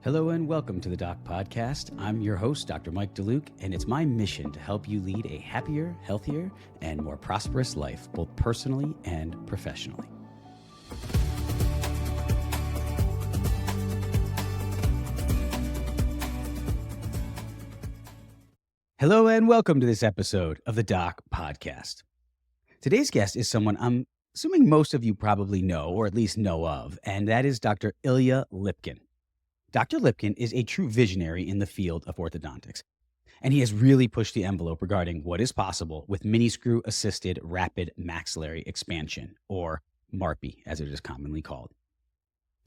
Hello and welcome to the Doc Podcast. I'm your host, Dr. Mike DeLuke, and it's my mission to help you lead a happier, healthier, and more prosperous life, both personally and professionally. Hello and welcome to this episode of the Doc Podcast. Today's guest is someone I'm assuming most of you probably know, or at least know of, and that is Dr. Ilya Lipkin. Dr. Lipkin is a true visionary in the field of orthodontics, and he has really pushed the envelope regarding what is possible with mini-screw-assisted rapid maxillary expansion, or MARPE, as it is commonly called.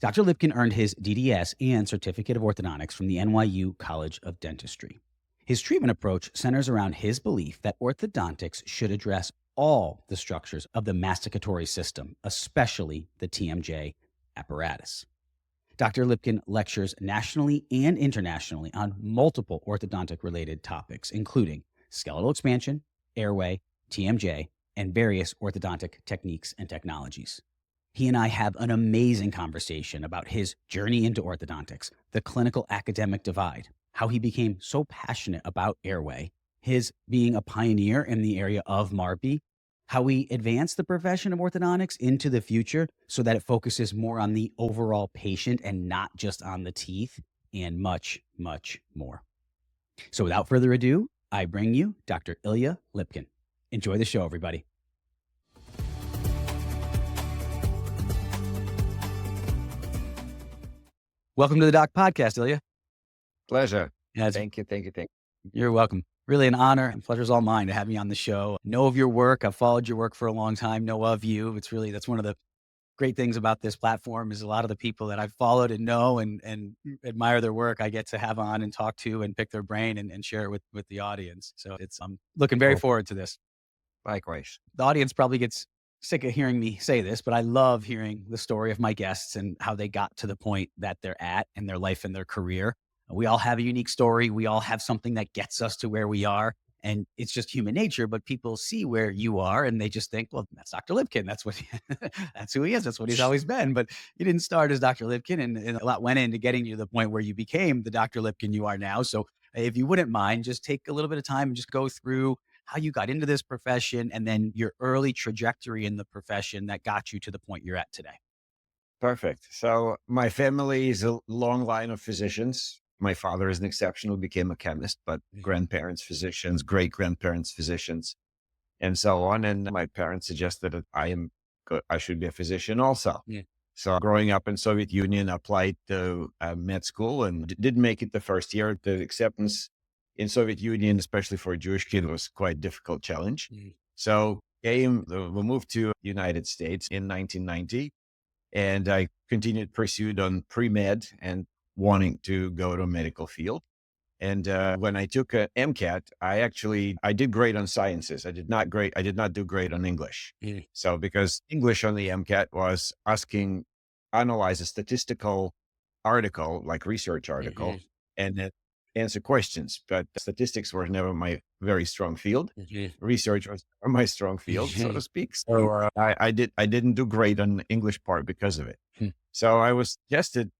Dr. Lipkin earned his DDS and Certificate of Orthodontics from the NYU College of Dentistry. His treatment approach centers around his belief that orthodontics should address all the structures of the masticatory system, especially the TMJ apparatus. Dr. Lipkin lectures nationally and internationally on multiple orthodontic-related topics, including skeletal expansion, airway, TMJ, and various orthodontic techniques and technologies. He and I have an amazing conversation about his journey into orthodontics, the clinical academic divide, how he became so passionate about airway, his being a pioneer in the area of MARPE, how we advance the profession of orthodontics into the future so that it focuses more on the overall patient and not just on the teeth, and much, much more. So without further ado, I bring you Dr. Ilya Lipkin. Enjoy the show, everybody. Welcome to the Doc Podcast, Ilya. Pleasure. Yeah, Thank you. You're welcome. Really an honor and pleasure's all mine to have me on the show. Know of your work. I've followed your work for a long time. Know of you. That's one of the great things about this platform is a lot of the people that I've followed and know and admire their work, I get to have on and talk to and pick their brain and share it with the audience. So I'm looking very forward to this. Likewise. The audience probably gets sick of hearing me say this, but I love hearing the story of my guests and how they got to the point that they're at in their life and their career. We all have a unique story. We all have something that gets us to where we are. And it's just human nature, but people see where you are and they just think, well, that's Dr. Lipkin. That's who he is. That's what he's always been. But you didn't start as Dr. Lipkin and a lot went into getting you to the point where you became the Dr. Lipkin you are now. So if you wouldn't mind, just take a little bit of time and just go through how you got into this profession and then your early trajectory in the profession that got you to the point you're at today. Perfect. So my family is a long line of physicians. My father is an exception who became a chemist, but grandparents, physicians, great-grandparents, physicians, and so on. And my parents suggested that I should be a physician also. Yeah. So growing up in Soviet Union, applied to med school and didn't make it the first year. The acceptance in Soviet Union, especially for a Jewish kid, was quite a difficult challenge. So we moved to United States in 1990, and I pursued on pre-med and wanting to go to a medical field. And when I took a MCAT, I did great on sciences. I did not do great on English. So because English on the MCAT was analyze a statistical article, like research article, and then answer questions. But statistics were never my very strong field. Research was never my strong field, so to speak. So I didn't do great on the English part because of it. So I was suggested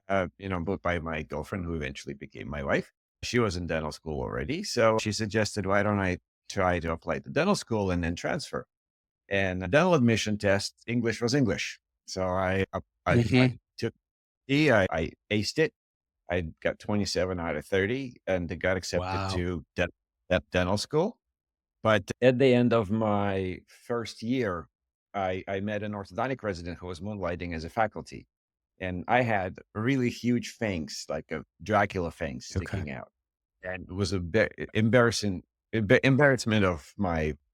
both by my girlfriend, who eventually became my wife. She was in dental school already. So she suggested, why don't I try to apply to dental school and then transfer? And the dental admission test, English was English. So I took it. I aced it. I got 27 out of 30 and got accepted to dental school. But at the end of my first year, I met an orthodontic resident who was moonlighting as a faculty. And I had really huge fangs, like a Dracula fangs sticking out. And it was a bit embarrassment of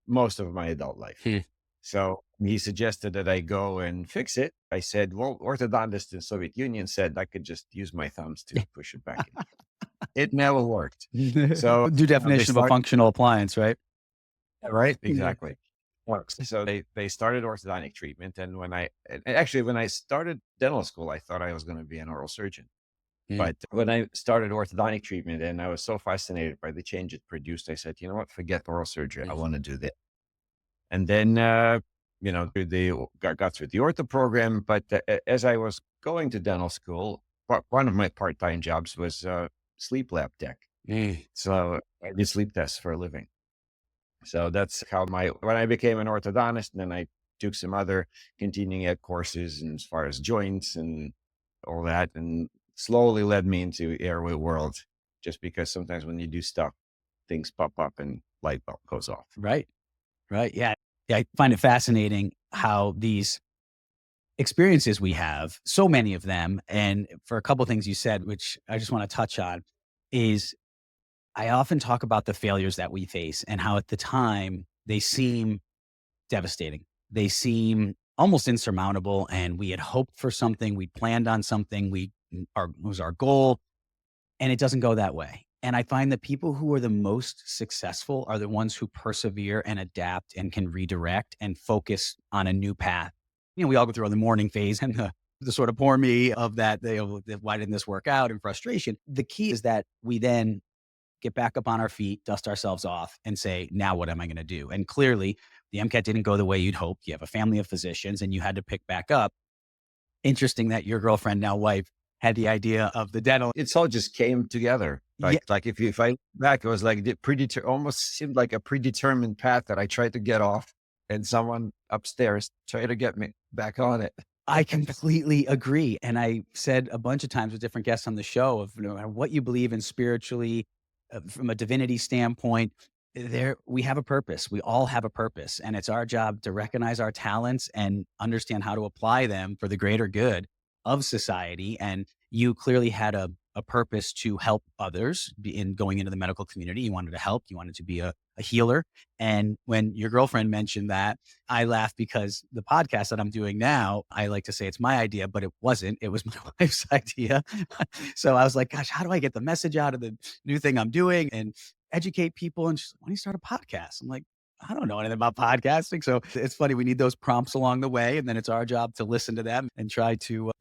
most of my adult life. So he suggested that I go and fix it. I said, well, orthodontists in Soviet Union said I could just use my thumbs to push it back in. It never worked. So Due definition of a functional appliance, right? Right, exactly. Works. So they started orthodontic treatment. And when I started dental school, I thought I was going to be an oral surgeon. But when I started orthodontic treatment and I was so fascinated by the change it produced, I said, you know what, forget oral surgery. I want to do that. And then, got through the ortho program. But as I was going to dental school, one of my part-time jobs was sleep lab tech. So I did sleep tests for a living. So that's how when I became an orthodontist, then I took some other continuing ed courses and as far as joints and all that, and slowly led me into airway world, just because sometimes when you do stuff, things pop up and light bulb goes off. Right. Right. Yeah. Yeah. I find it fascinating how these experiences we have, so many of them, and for a couple of things you said, which I just want to touch on, is I often talk about the failures that we face and how at the time they seem devastating. They seem almost insurmountable. And we had hoped for something, we planned on something, was our goal, and it doesn't go that way. And I find that people who are the most successful are the ones who persevere and adapt and can redirect and focus on a new path. We all go through the mourning phase and the sort of poor me of that, why didn't this work out, and frustration. The key is that we then get back up on our feet, dust ourselves off, and say, now what am I going to do? And clearly, the MCAT didn't go the way you'd hoped. You have a family of physicians and you had to pick back up. Interesting that your girlfriend, now wife, had the idea of the dental. It's all just came together. Like if I look back, it was like almost seemed like a predetermined path that I tried to get off, and someone upstairs tried to get me back on it. I completely agree. And I said a bunch of times with different guests on the show of what you believe in spiritually, from a divinity standpoint, we have a purpose. We all have a purpose, and it's our job to recognize our talents and understand how to apply them for the greater good of society. And you clearly had a purpose to help others in going into the medical community. You wanted to help, you wanted to be a healer. And when your girlfriend mentioned that, I laughed because the podcast that I'm doing now, I like to say it's my idea, but it wasn't. It was my wife's idea. So I was like, gosh, how do I get the message out of the new thing I'm doing and educate people? And she's like, why don't you start a podcast? I'm like, I don't know anything about podcasting. So it's funny. We need those prompts along the way. And then it's our job to listen to them and try to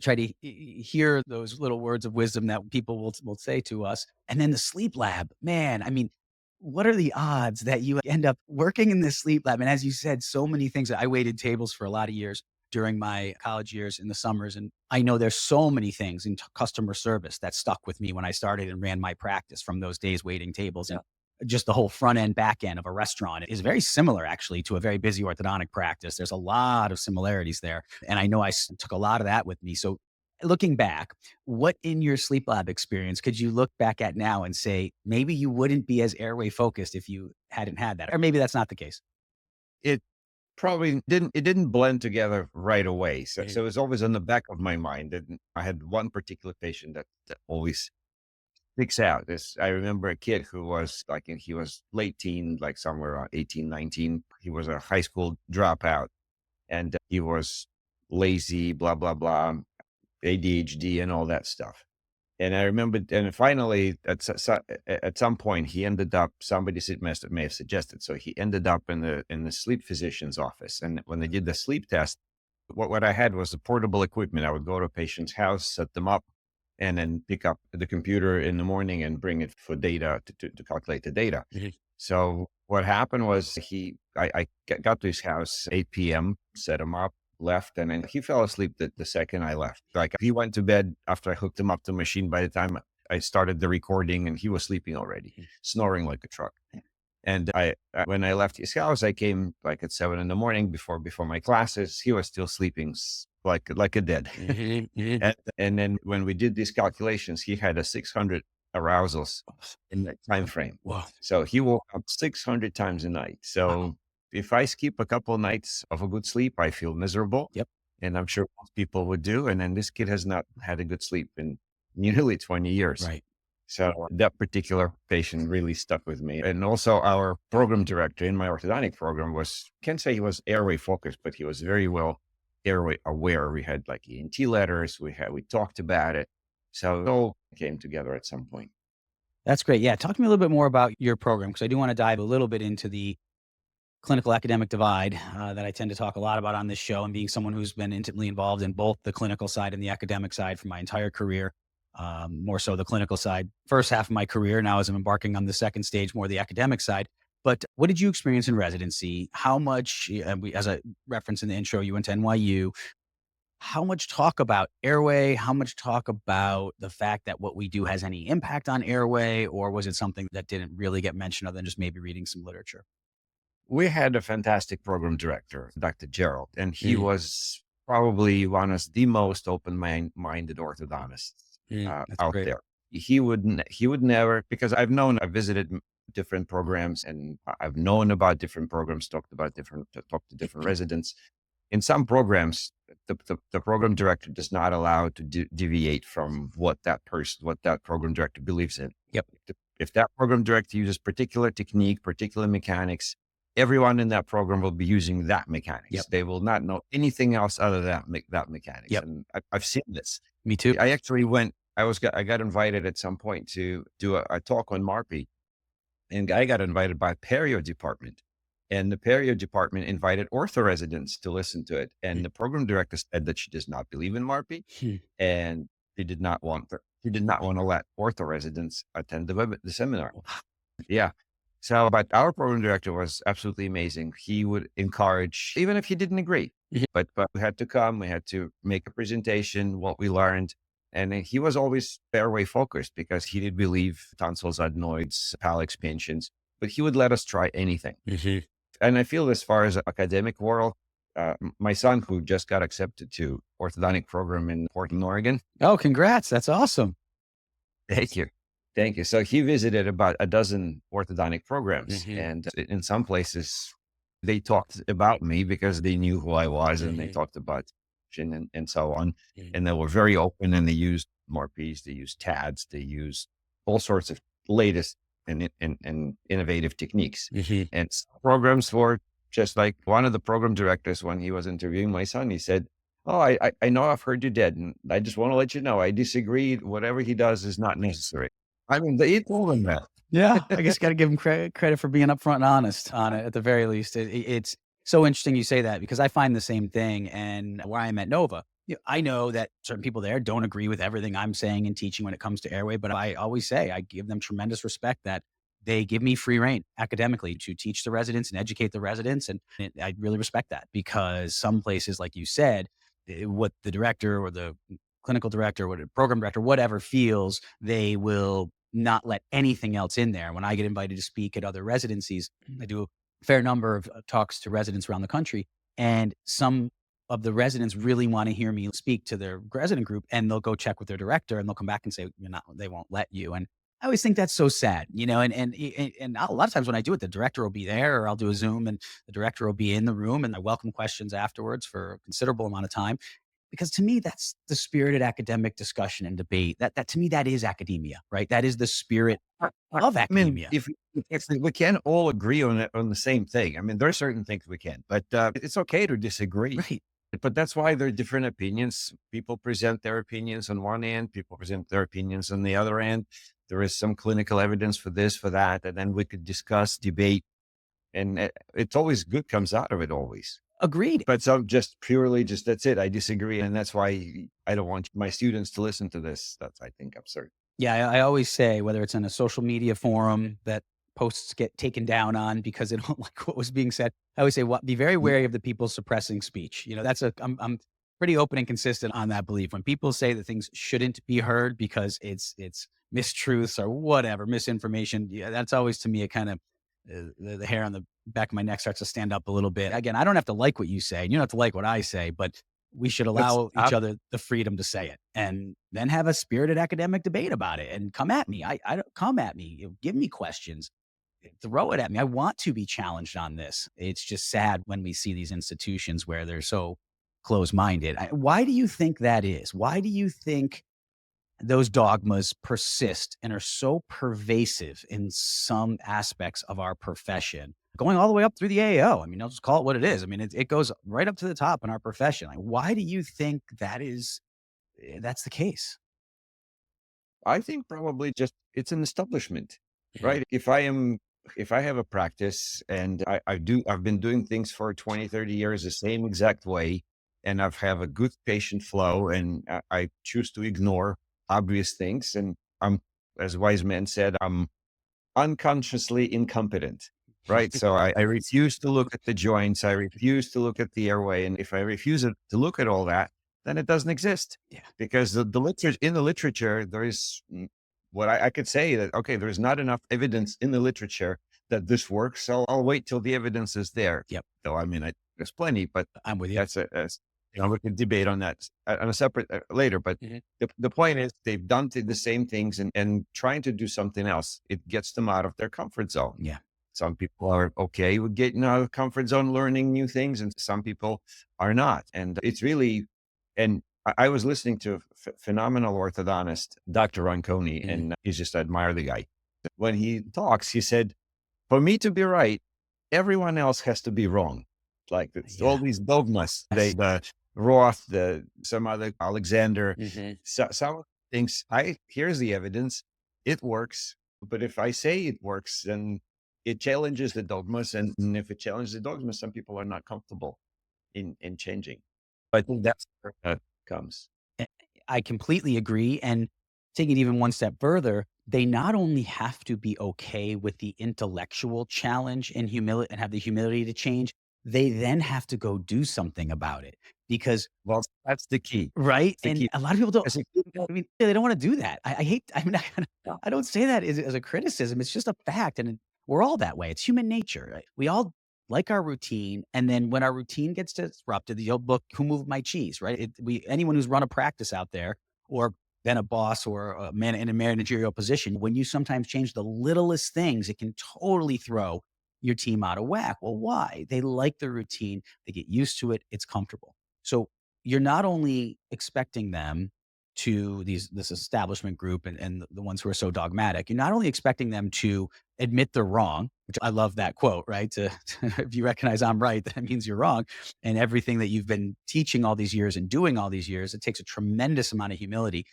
hear those little words of wisdom that people will say to us. And then the sleep lab, man, I mean, what are the odds that you end up working in this sleep lab? And as you said, so many things. I waited tables for a lot of years during my college years in the summers. And I know there's so many things in customer service that stuck with me when I started and ran my practice from those days waiting tables. And just the whole front end, back end of a restaurant is very similar actually to a very busy orthodontic practice. There's a lot of similarities there. And I know I took a lot of that with me. So looking back, what in your sleep lab experience could you look back at now and say, maybe you wouldn't be as airway focused if you hadn't had that? Or maybe that's not the case. It probably didn't blend together right away. So it was always on the back of my mind. And I had one particular patient that always sticks out. I remember a kid who was he was late teen, like somewhere around 18, 19. He was a high school dropout, and he was lazy, blah, blah, blah, ADHD and all that stuff. And I remember, and finally at some point he ended up, somebody may have suggested, so he ended up in the sleep physician's office. And when they did the sleep test, what I had was the portable equipment. I would go to a patient's house, set them up, and then pick up the computer in the morning and bring it for data to calculate the data. So what happened was I got to his house 8 p.m., set him up, left, and then he fell asleep the second I left. Like he went to bed after I hooked him up to the machine. By the time I started the recording, and he was sleeping already, snoring like a truck. And when I left his house, I came like at 7 a.m. before my classes. He was still sleeping like a dead. And then when we did these calculations, he had a 600 arousals in that time frame. Wow. So he woke up 600 times a night. So if I skip a couple of nights of a good sleep, I feel miserable. Yep. And I'm sure most people would do. And then this kid has not had a good sleep in nearly 20 years. Right. So that particular patient really stuck with me. And also our program director in my orthodontic program can't say he was airway focused, but he was very well airway aware. We had like ENT letters. We talked about it. So it all came together at some point. That's great. Yeah. Talk to me a little bit more about your program, because I do want to dive a little bit into the clinical academic divide that I tend to talk a lot about on this show, and being someone who's been intimately involved in both the clinical side and the academic side for my entire career. More so the clinical side, first half of my career. Now as I'm embarking on the second stage, more the academic side. But what did you experience in residency? How much, as I referenced in the intro, you went to NYU. how much talk about airway, how much talk about the fact that what we do has any impact on airway, or was it something that didn't really get mentioned other than just maybe reading some literature? We had a fantastic program director, Dr. Gerald, and he Mm, was probably one of the most open-minded orthodontists that's out great. there. He would never, because I've visited different programs, and I've known about different programs, talked to different residents. In some programs, the program director does not allow to deviate from what that program director believes in. Yep. If that program director uses particular technique, particular mechanics, everyone in that program will be using that mechanics. Yep. They will not know anything else other than that mechanics. Yep. And I've seen this. Me too. I actually I got invited at some point to do a talk on MARPE, and I got invited by perio department. And the perio department invited ortho residents to listen to it. And the program director said that she does not believe in MARPE, Hmm. and she did not want to let ortho residents attend the seminar. Yeah. So, but our program director was absolutely amazing. He would encourage, even if he didn't agree, Mhm. but we had to come, we had to make a presentation, what we learned. And then he was always airway focused because he did believe tonsils, adenoids, palate expansions, but he would let us try anything. Mhm. And I feel as far as academic world, my son, who just got accepted to orthodontic program in Portland, Oregon. Oh, congrats. That's awesome. Thank you. Thank you. So he visited about a dozen orthodontic programs, Mhm. and in some places they talked about me because they knew who I was, and they Mhm. talked about and so on. Mhm. And they were very open, and they used MARPEs, they used TADs, they used all sorts of latest and innovative techniques. Mhm. And some programs were just like one of the program directors, when he was interviewing my son, he said, "Oh, I know I've heard you dead, and I just want to let you know I disagree. Whatever he does is not necessary." I mean, they told him that. Yeah, I guess gotta give him credit for being upfront and honest on it at the very least. It's so interesting you say that because I find the same thing, and where I'm at Nova, I know that certain people there don't agree with everything I'm saying and teaching when it comes to airway, but I always say I give them tremendous respect that they give me free reign academically to teach the residents and educate the residents, and I really respect that because some places, like you said, what the director or the clinical director, what a program director, whatever feels, they will not let anything else in there. When I get invited to speak at other residencies, I do a fair number of talks to residents around the country, and some of the residents really want to hear me speak to their resident group, and they'll go check with their director, and they'll come back and say, "You're not. They won't let you." And I always think that's so sad, and a lot of times when I do it, the director will be there, or I'll do a Zoom, and the director will be in the room, and I welcome questions afterwards for a considerable amount of time. Because to me, that's the spirited academic discussion and debate. That to me, that is academia, right? That is the spirit of I mean, academia. if we can't all agree on it, on the same thing. I mean, there are certain things we can, but it's okay to disagree. Right. But that's why there are different opinions. People present their opinions on one end, people present their opinions on the other end. There is some clinical evidence for this, for that, and then we could discuss, debate, and it's always good comes out of it always. Agreed. But some just purely just that's it. I disagree, and that's why I don't want my students to listen to this. That's, I think, absurd. Yeah, I always say whether it's in a social media forum that posts get taken down on because they don't like what was being said. I always say, "What? Be very Mm, wary of the people suppressing speech." That's I'm pretty open and consistent on that belief. When people say that things shouldn't be heard because it's mistruths or whatever misinformation, yeah, that's always to me a kind of the hair on the back of my neck starts to stand up a little bit. Again, I don't have to like what you say, and you don't have to like what I say, but we should That's allow each other the freedom to say it and then have a spirited academic debate about it and come at me. I don't come at me. Give me questions. Throw it at me. I want to be challenged on this. It's just sad when we see these institutions where they're so close minded. Why do you think that is? Why do you think those dogmas persist and are so pervasive in some aspects of our profession, going all the way up through the AAO? I mean, I'll just call it what it is. I mean, it goes right up to the top in our profession. Like, why do you think that's the case? I think probably just it's an establishment, Mhm. right? If I have a practice and I've been doing things for 20, 30 years the same exact way, and I've have a good patient flow, and I choose to ignore obvious things, and I'm, as wise men said, I'm unconsciously incompetent, right? So I refuse to look at the joints. I refuse to look at the airway. And if I refuse to look at all that, then it doesn't exist. Yeah. Because the literature, in the literature, there is what I could say that, okay, there's not enough evidence in the literature that this works. So I'll wait till the evidence is there. Yep. So, I mean, there's plenty, but I'm with you. that's we can debate on that on a separate later. But Mhm. the point is they've done the same things and trying to do something else. It gets them out of their comfort zone. Yeah. Some people are okay with getting out of the comfort zone, learning new things, and some people are not. And it's really, and I was listening to a phenomenal orthodontist, Dr. Ronconi, Mhm. and he's just admire the guy. When he talks, he said, for me to be right, everyone else has to be wrong. Like it's all Yeah. these dogmas, Yes. the Roth, some other Alexander, Mhm. some things. Here's the evidence, it works. But if I say it works, then it challenges the dogmas, and if it challenges the dogmas, some people are not comfortable in changing. I think that's where that comes. Eh, I completely agree. And take it even one step further, they not only have to be okay with the intellectual challenge and humility and have the humility to change, they then have to go do something about it. Because Well, that's the key. right? That's the And key. a lot of people don't, As a I mean, they don't wanna do that. I hate I mean, Yeah. I don't say that as a criticism, it's just a fact, and we're all that way, it's human nature, right? We all like our routine, and then when our routine gets disrupted, the old book, "Who Moved My Cheese," right? Anyone who's run a practice out there or been a boss or a man in a managerial position, when you sometimes change the littlest things, it can totally throw your team out of whack. Well, why? They like the routine, they get used to it, it's comfortable. So you're not only expecting them to this establishment group and the ones who are so dogmatic, you're not only expecting them to admit they're wrong, which I love that quote, right? If you recognize I'm right, that means you're wrong. And everything that you've been teaching all these years and doing all these years, it takes a tremendous amount of humility.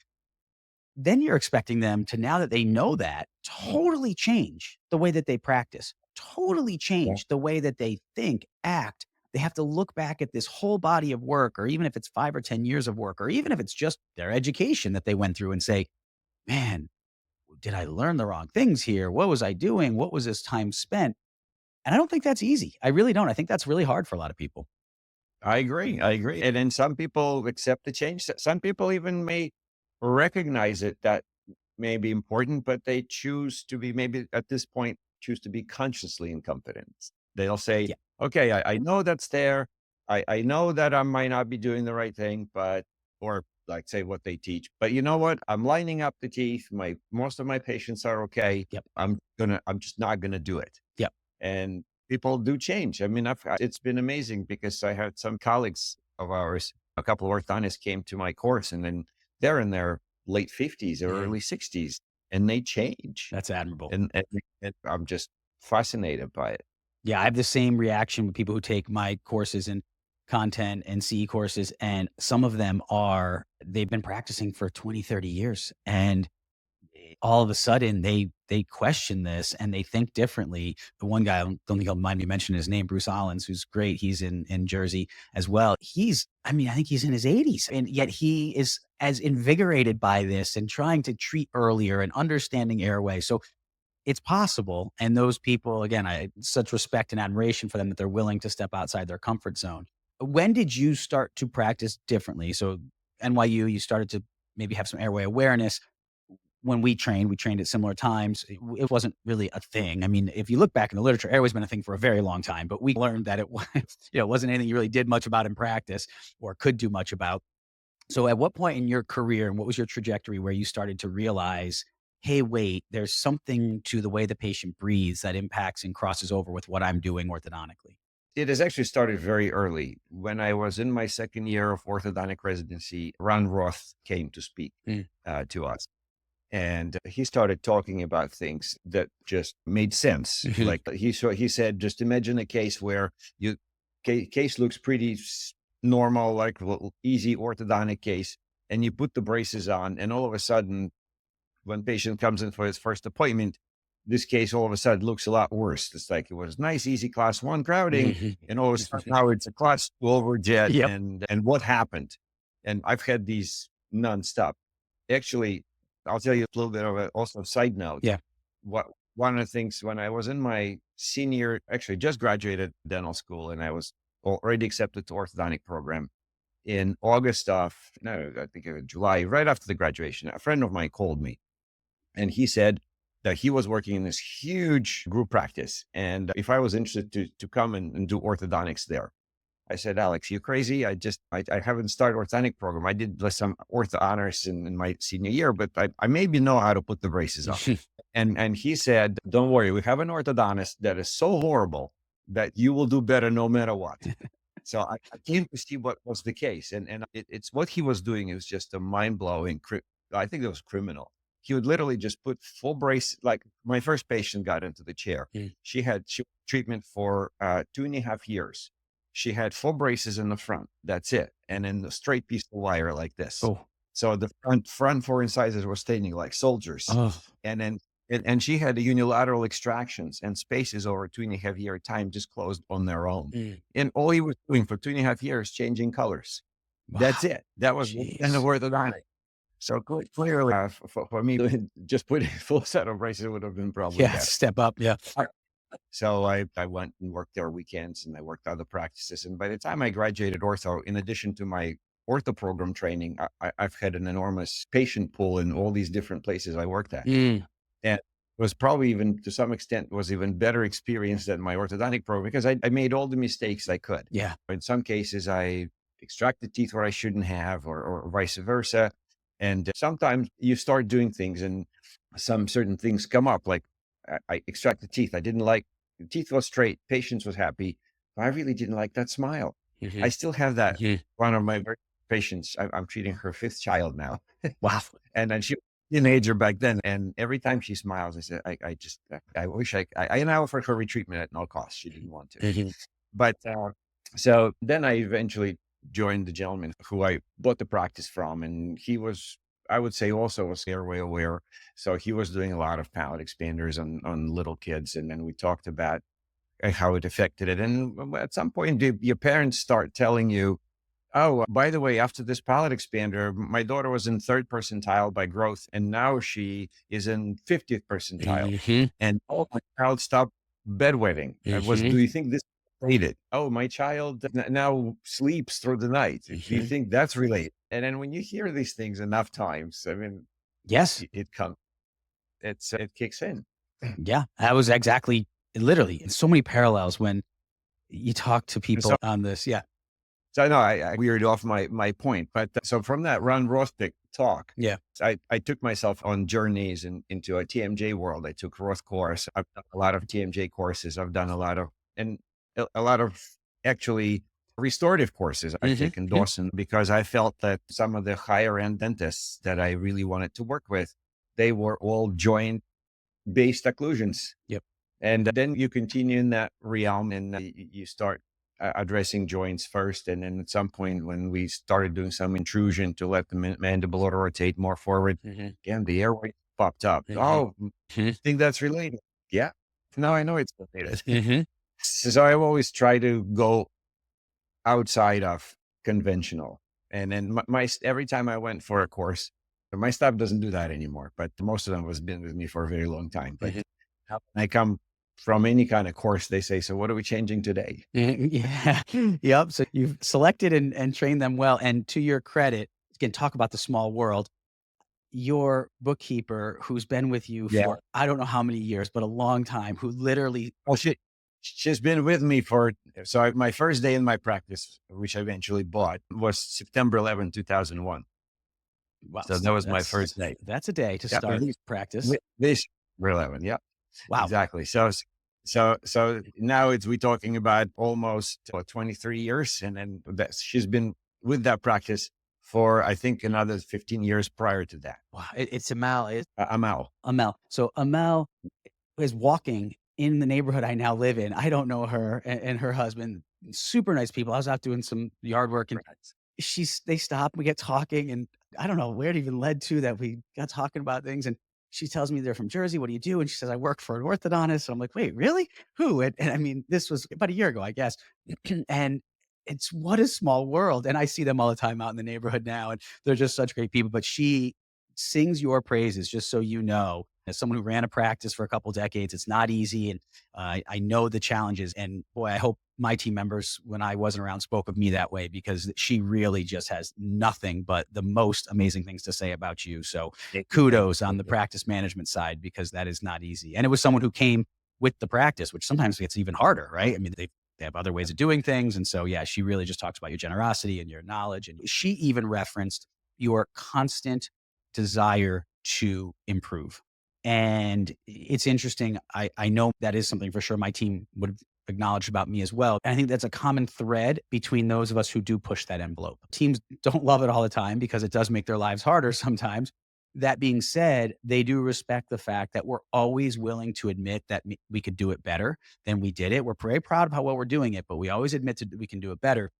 Then you're expecting them to, now that they know that, totally change the way that they practice, totally Yeah. change the way that they think, act. They have to look back at this whole body of work, or even if it's 5 or 10 years of work, or even if it's just their education that they went through and say, man, did I learn the wrong things here? What was I doing? What was this time spent? And I don't think that's easy. I really don't. I think that's really hard for a lot of people. I agree. I agree. And then some people accept the change. Some people even may recognize it that may be important, but they choose to be, maybe at this point, choose to be consciously incompetent. They'll say, Yeah. okay, I know that's there. I know that I might not be doing the right thing, but, or like say what they teach, but you know what? I'm lining up the teeth. Most of my patients are okay. Yep. I'm just not going to do it. Yep. And people do change. I mean, it's been amazing because I had some colleagues of ours, a couple of orthodontists came to my course, and then they're in their late 50s or Mhm. early 60s, and they change. That's admirable. And I'm just fascinated by it. Yeah, I have the same reaction with people who take my courses in content and CE courses, and some of them they've been practicing for 20, 30 years, and all of a sudden they question this and they think differently. The one guy, I don't think he'll mind me mentioning his name, Bruce Ollins, who's great. He's in Jersey as well. I mean, I think he's in his 80s, and yet he is as invigorated by this and trying to treat earlier and understanding airway. So it's possible. And those people, again, I such respect and admiration for them that they're willing to step outside their comfort zone. When did you start to practice differently? So NYU, you started to maybe have some airway awareness. When we trained at similar times. It wasn't really a thing. I mean, if you look back in the literature, airway's been a thing for a very long time, but we learned that it was, wasn't anything you really did much about in practice or could do much about. So at what point in your career and what was your trajectory where you started to realize, hey, wait, there's something to the way the patient breathes that impacts and crosses over with what I'm doing orthodontically? It has actually started very early. When I was in my second year of orthodontic residency, Ron Roth came to speak Mm. to us. And he started talking about things that just made sense. Mhm. Like he said, just imagine a case where case looks pretty normal, like easy orthodontic case, and you put the braces on, and all of a sudden, when patient comes in for his first appointment, this case all of a sudden looks a lot worse. It's like it was nice, easy class 1 crowding, Mhm. and all of a sudden now it's a class 2 overjet. Yep. And what happened? And I've had these nonstop. Actually, I'll tell you a little bit of a also side note. Yeah. What One of the things when I was in my senior, actually just graduated dental school, and I was already accepted to orthodontic program. in August of, no, I think it was July, right after the graduation, a friend of mine called me and he said that he was working in this huge group practice. And if I was interested to come and do orthodontics there. I said, Alex, you crazy? I haven't started orthodontic program. I did some ortho honors in my senior year, but I maybe know how to put the braces on. And he said, don't worry, we have an orthodontist that is so horrible that you will do better no matter what. So I came to see what was the case. And it's what he was doing is just a mind blowing, I think it was criminal. He would literally just put full brace. Like my first patient got into the chair. She had treatment for 2.5 years. She had full braces in the front. That's it. And then a straight piece of wire like this. Oh, So the front four incisors were standing like soldiers. oh, And then, and she had the unilateral extractions and spaces over 2.5 year time just closed on their own. And all he was doing for 2.5 years, changing colors. That's wow. it. That was the end of orthodontic. So clearly for me, just putting a full set of braces would have been probably Yeah, better. step up. Yeah. So I went and worked there weekends and I worked other practices. And by the time I graduated ortho, in addition to my ortho program training, I've had an enormous patient pool in all these different places I worked at. And it was probably even to some extent was even better experience than my orthodontic program because I made all the mistakes I could. Yeah. In some cases, I extracted teeth where I shouldn't have or vice versa. And sometimes you start doing things and some certain things come up, like I extracted teeth. I didn't like, the teeth was straight, patients was happy. I really didn't like that smile. I still have that. One of my patients, I'm treating her 5th child now. Wow. And then she was a teenager back then. And every time she smiles, I said, I wish I offered her retreatment at no cost. She didn't want to. But so then I eventually joined the gentleman who I bought the practice from. And he was, I would say, also was airway aware. So he was doing a lot of palate expanders on little kids. And then we talked about how it affected it. And at some point, your parents start telling you, oh, by the way, after this palate expander, my daughter was in 3rd percentile by growth, and now she is in 50th percentile. And oh, my child stopped bedwetting. Do you think this is related? Oh, my child now sleeps through the night. Do you think that's related? And then when you hear these things enough times, I mean, Yes. it comes, it kicks in. Yeah. That was exactly, literally, in so many parallels when you talk to people on this. Yeah. So I know I weird off my point, but so from that Ron Rothpick talk, Yeah. I took myself on journeys into a TMJ world. I took Roth course. I've done a lot of TMJ courses. I've done a lot of actually restorative courses I've taken Dawson because I felt that some of the higher end dentists that I really wanted to work with, they were all joint based occlusions. Yep. And then you continue in that realm and you start addressing joints first. And then at some point when we started doing some intrusion to let the mandible rotate more forward, again, the airway popped up. Oh, think that's related? Yeah. Now I know it's related. So I've always tried to go outside of conventional. And then every time I went for a course, my staff doesn't do that anymore, but most of them has been with me for a very long time. But when I come from any kind of course, they say, so what are we changing today? Yeah. Yep. So you've selected and trained them well. And to your credit, again, talk about the small world. Your bookkeeper, who's been with you for I don't know how many years, but a long time, who literally she's been with me so my first day in my practice, which I eventually bought, was September 11, 2001. Wow. So that was my first day. That's a day to start practice. This 11. Yeah. Wow. Exactly. So now we're talking about almost 23 years. And then she's been with that practice for, I think, another 15 years prior to that. Wow. It's Amal. Amal. So Amal is walking in the neighborhood I now live in. I don't know her and her husband, super nice people. I was out doing some yard work and they stop, we get talking, and I don't know where it even led to that. We got talking about things and she tells me they're from Jersey. What do you do? And she says, I work for an orthodontist. So I'm like, wait, really? Who? And I mean, this was about a year ago, I guess. And it's what a small world. And I see them all the time out in the neighborhood now, and they're just such great people. But she sings your praises, just so you know, As someone who ran a practice for a couple decades, it's not easy. And I know the challenges. And boy, I hope my team members, when I wasn't around, spoke of me that way, because she really just has nothing but the most amazing things to say about you. So Thank you. kudos on Thank the you. practice management side, because that is not easy. And it was someone who came with the practice, which sometimes gets even harder, right? I mean, they have other ways of doing things. And so, yeah, she really just talks about your generosity and your knowledge. And she even referenced your constant desire to improve. And it's interesting. I know that is something for sure my team would have acknowledged about me as well. And I think that's a common thread between those of us who do push that envelope. Teams don't love it all the time because it does make their lives harder sometimes. That being said, they do respect the fact that we're always willing to admit that we could do it better than we did it. We're very proud of how well we're doing it, but we always admit that we can do it better.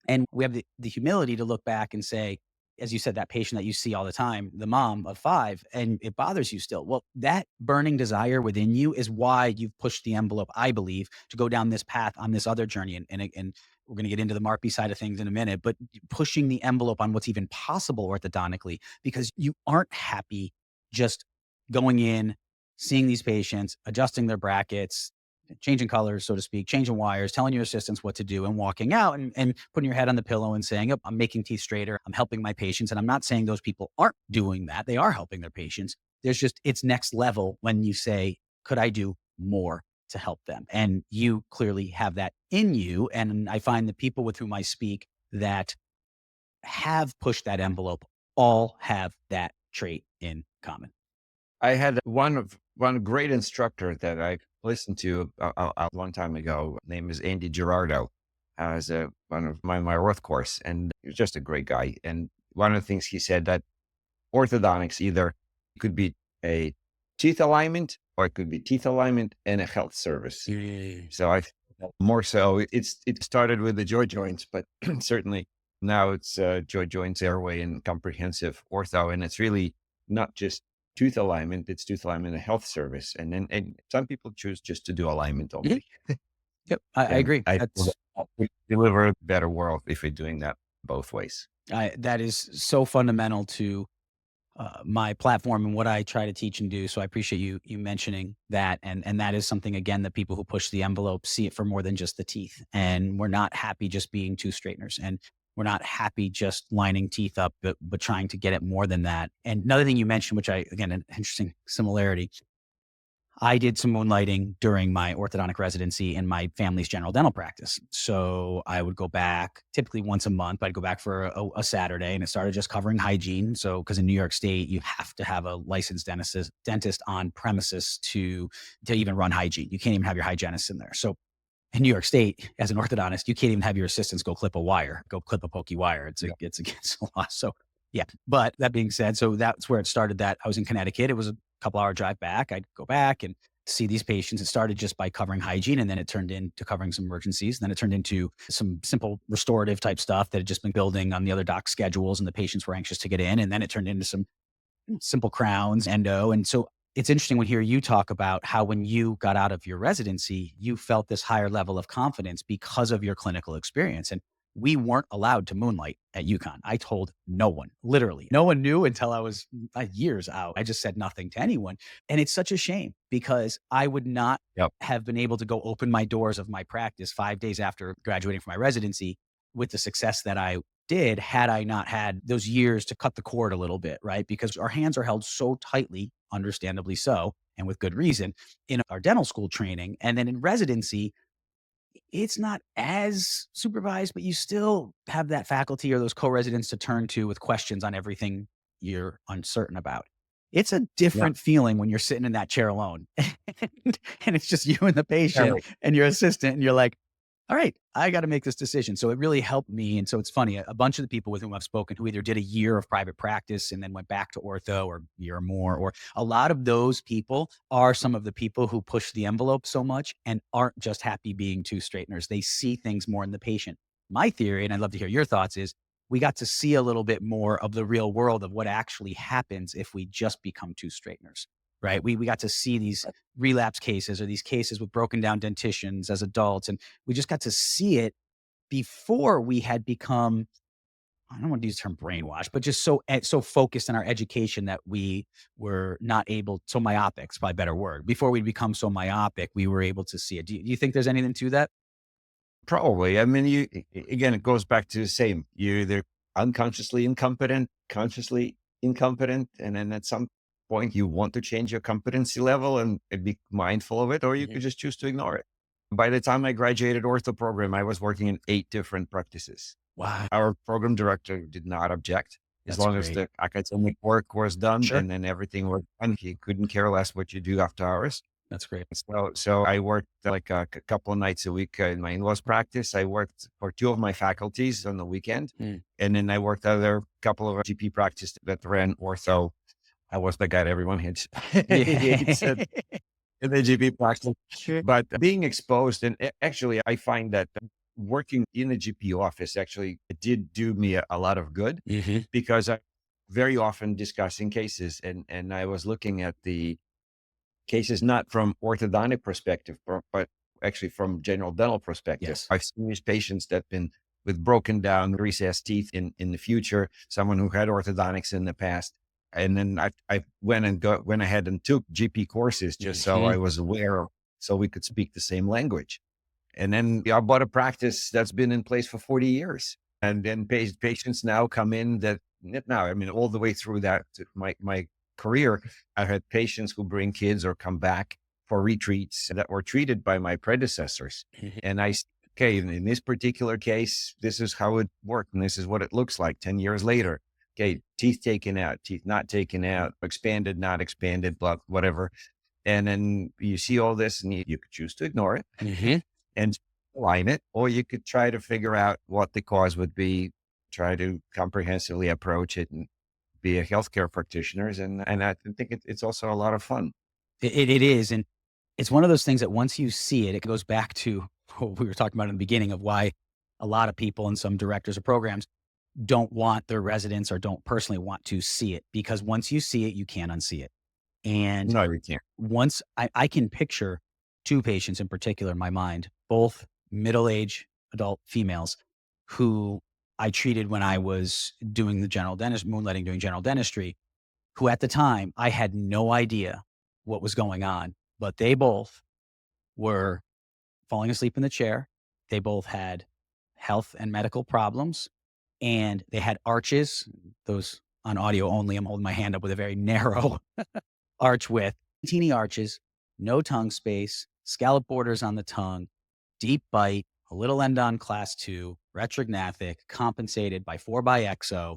And we have the humility to look back and say, as you said, that patient that you see all the time, the mom of 5, and it bothers you still. Well, that burning desire within you is why you've pushed the envelope, I believe, to go down this path on this other journey. And we're going to get into the MARPE side of things in a minute, but pushing the envelope on what's even possible orthodontically, because you aren't happy just going in, seeing these patients, adjusting their brackets, changing colors, so to speak, changing wires, telling your assistants what to do, and walking out and putting your head on the pillow and saying, oh, I'm making teeth straighter. I'm helping my patients. And I'm not saying those people aren't doing that. They are helping their patients. There's just, it's next level when you say, could I do more to help them? And you clearly have that in you. And I find the people with whom I speak that have pushed that envelope all have that trait in common. I had one great instructor that I listened to a long time ago. Name is Andy Gerardo, as one of my orth course, and he's just a great guy. And one of the things he said that orthodontics either could be a teeth alignment or it could be teeth alignment and a health service. So I more so it started with the jaw joints, but certainly now it's jaw joints, airway, and comprehensive ortho, and it's really not just tooth alignment; it's tooth alignment and health service, and some people choose just to do alignment only. Yep, I And agree. I feel That's that we deliver a better world if we're doing that both ways. that is so fundamental to my platform and what I try to teach and do. So I appreciate you mentioning that, and that is something again that people who push the envelope see it for more than just the teeth. And we're not happy just being tooth straighteners, and we're not happy just lining teeth up, but trying to get it more than that. And another thing you mentioned, which I again an interesting similarity, I did some moonlighting during my orthodontic residency in my family's general dental practice. So I would go back typically once a month. I'd go back for a Saturday, and it started just covering hygiene. So, because in New York State, you have to have a licensed dentist on premises to even run hygiene. You can't even have your hygienist in there. So in New York State, as an orthodontist, you can't even have your assistants go clip a pokey wire. It's against the law. So yeah. But that being said, so that's where it started. That I was in Connecticut. It was a couple hour drive back. I'd go back and see these patients. It started just by covering hygiene, and then it turned into covering some emergencies. And then it turned into some simple restorative type stuff that had just been building on the other doc schedules, and the patients were anxious to get in. And then it turned into some simple crowns, endo. And so it's interesting when hear you talk about how when you got out of your residency, you felt this higher level of confidence because of your clinical experience. And we weren't allowed to moonlight at UConn. I told no one, literally. No one knew until I was years out. I just said nothing to anyone. And it's such a shame because I would not Yep. have been able to go open my doors of my practice 5 days after graduating from my residency with the success that I did had I not had those years to cut the cord a little bit, right? Because our hands are held so tightly, understandably so, and with good reason, in our dental school training. And then in residency, it's not as supervised, but you still have that faculty or those co-residents to turn to with questions on everything you're uncertain about. It's a Yeah. different feeling when you're sitting in that chair alone and it's just you and the patient Very. and your assistant, and you're like, all right, I got to make this decision. So it really helped me. And so it's funny, a bunch of the people with whom I've spoken who either did a year of private practice and then went back to ortho, or a year or more, or a lot of those people are some of the people who push the envelope so much and aren't just happy being two straighteners. They see things more in the patient. My theory, and I'd love to hear your thoughts, is we got to see a little bit more of the real world of what actually happens if we just become two straighteners, right? We got to see these relapse cases or these cases with broken down dentitions as adults. And we just got to see it before we had become I don't want to use the term brainwash, but just so focused in our education that we were not able, so myopic is probably a better word. Before we become so myopic, we were able to see it. Do you think there's anything to that? Probably. I mean, again, it goes back to the same. You're either unconsciously incompetent, consciously incompetent, and then at some point you want to change your competency level and be mindful of it, or you Mhm. could just choose to ignore it. By the time I graduated ortho program, I was working in 8 different practices. Wow, Our program director did not object as that's long as great. the academic work was done Sure, and then everything was done. He couldn't care less what you do after hours. that's great. So I worked like a couple of nights a week in my in-laws practice. I worked for 2 of my faculties on the weekend. Mm. And then I worked other couple of GP practice that ran ortho. I was the guy that everyone hates, hates Yeah. in the GP practice. Sure. But being exposed, and actually, I find that working in a GP office actually did do me a lot of good Mhm. because I very often discussing cases and I was looking at the cases not from orthodontic perspective, but actually from general dental perspective. Yes. I've seen these patients that been with broken down recessed teeth in the future, someone who had orthodontics in the past. And then I went ahead and took GP courses just so I Mhm. was aware of, so we could speak the same language. And then I bought a practice that's been in place for 40 years. And then patients now come in that now, I mean, all the way through that, my career, I've had patients who bring kids or come back for retreats that were treated by my predecessors. Mhm. And okay, in this particular case, this is how it worked. And this is what it looks like 10 years later. Okay, teeth taken out, teeth not taken out, expanded, not expanded, blah, whatever. And then you see all this and you could choose to ignore it Mhm. and align it, or you could try to figure out what the cause would be, try to comprehensively approach it and be a healthcare practitioners. And I think it's also a lot of fun. It is, and it's one of those things that once you see it, it goes back to what we were talking about in the beginning of why a lot of people and some directors of programs don't want their residents or don't personally want to see it, because once you see it, you can't unsee it. And No, you can't. once I can picture 2 patients in particular in my mind, both middle-aged adult females who I treated when I was doing the general dentist moonlighting doing general dentistry, who at the time, I had no idea what was going on, but they both were falling asleep in the chair. They both had health and medical problems, and they had arches. Those on audio only, I'm holding my hand up with a very narrow arch width, teeny arches, no tongue space, scallop borders on the tongue, deep bite, a little end on class 2, retrognathic, compensated by 4 by exo,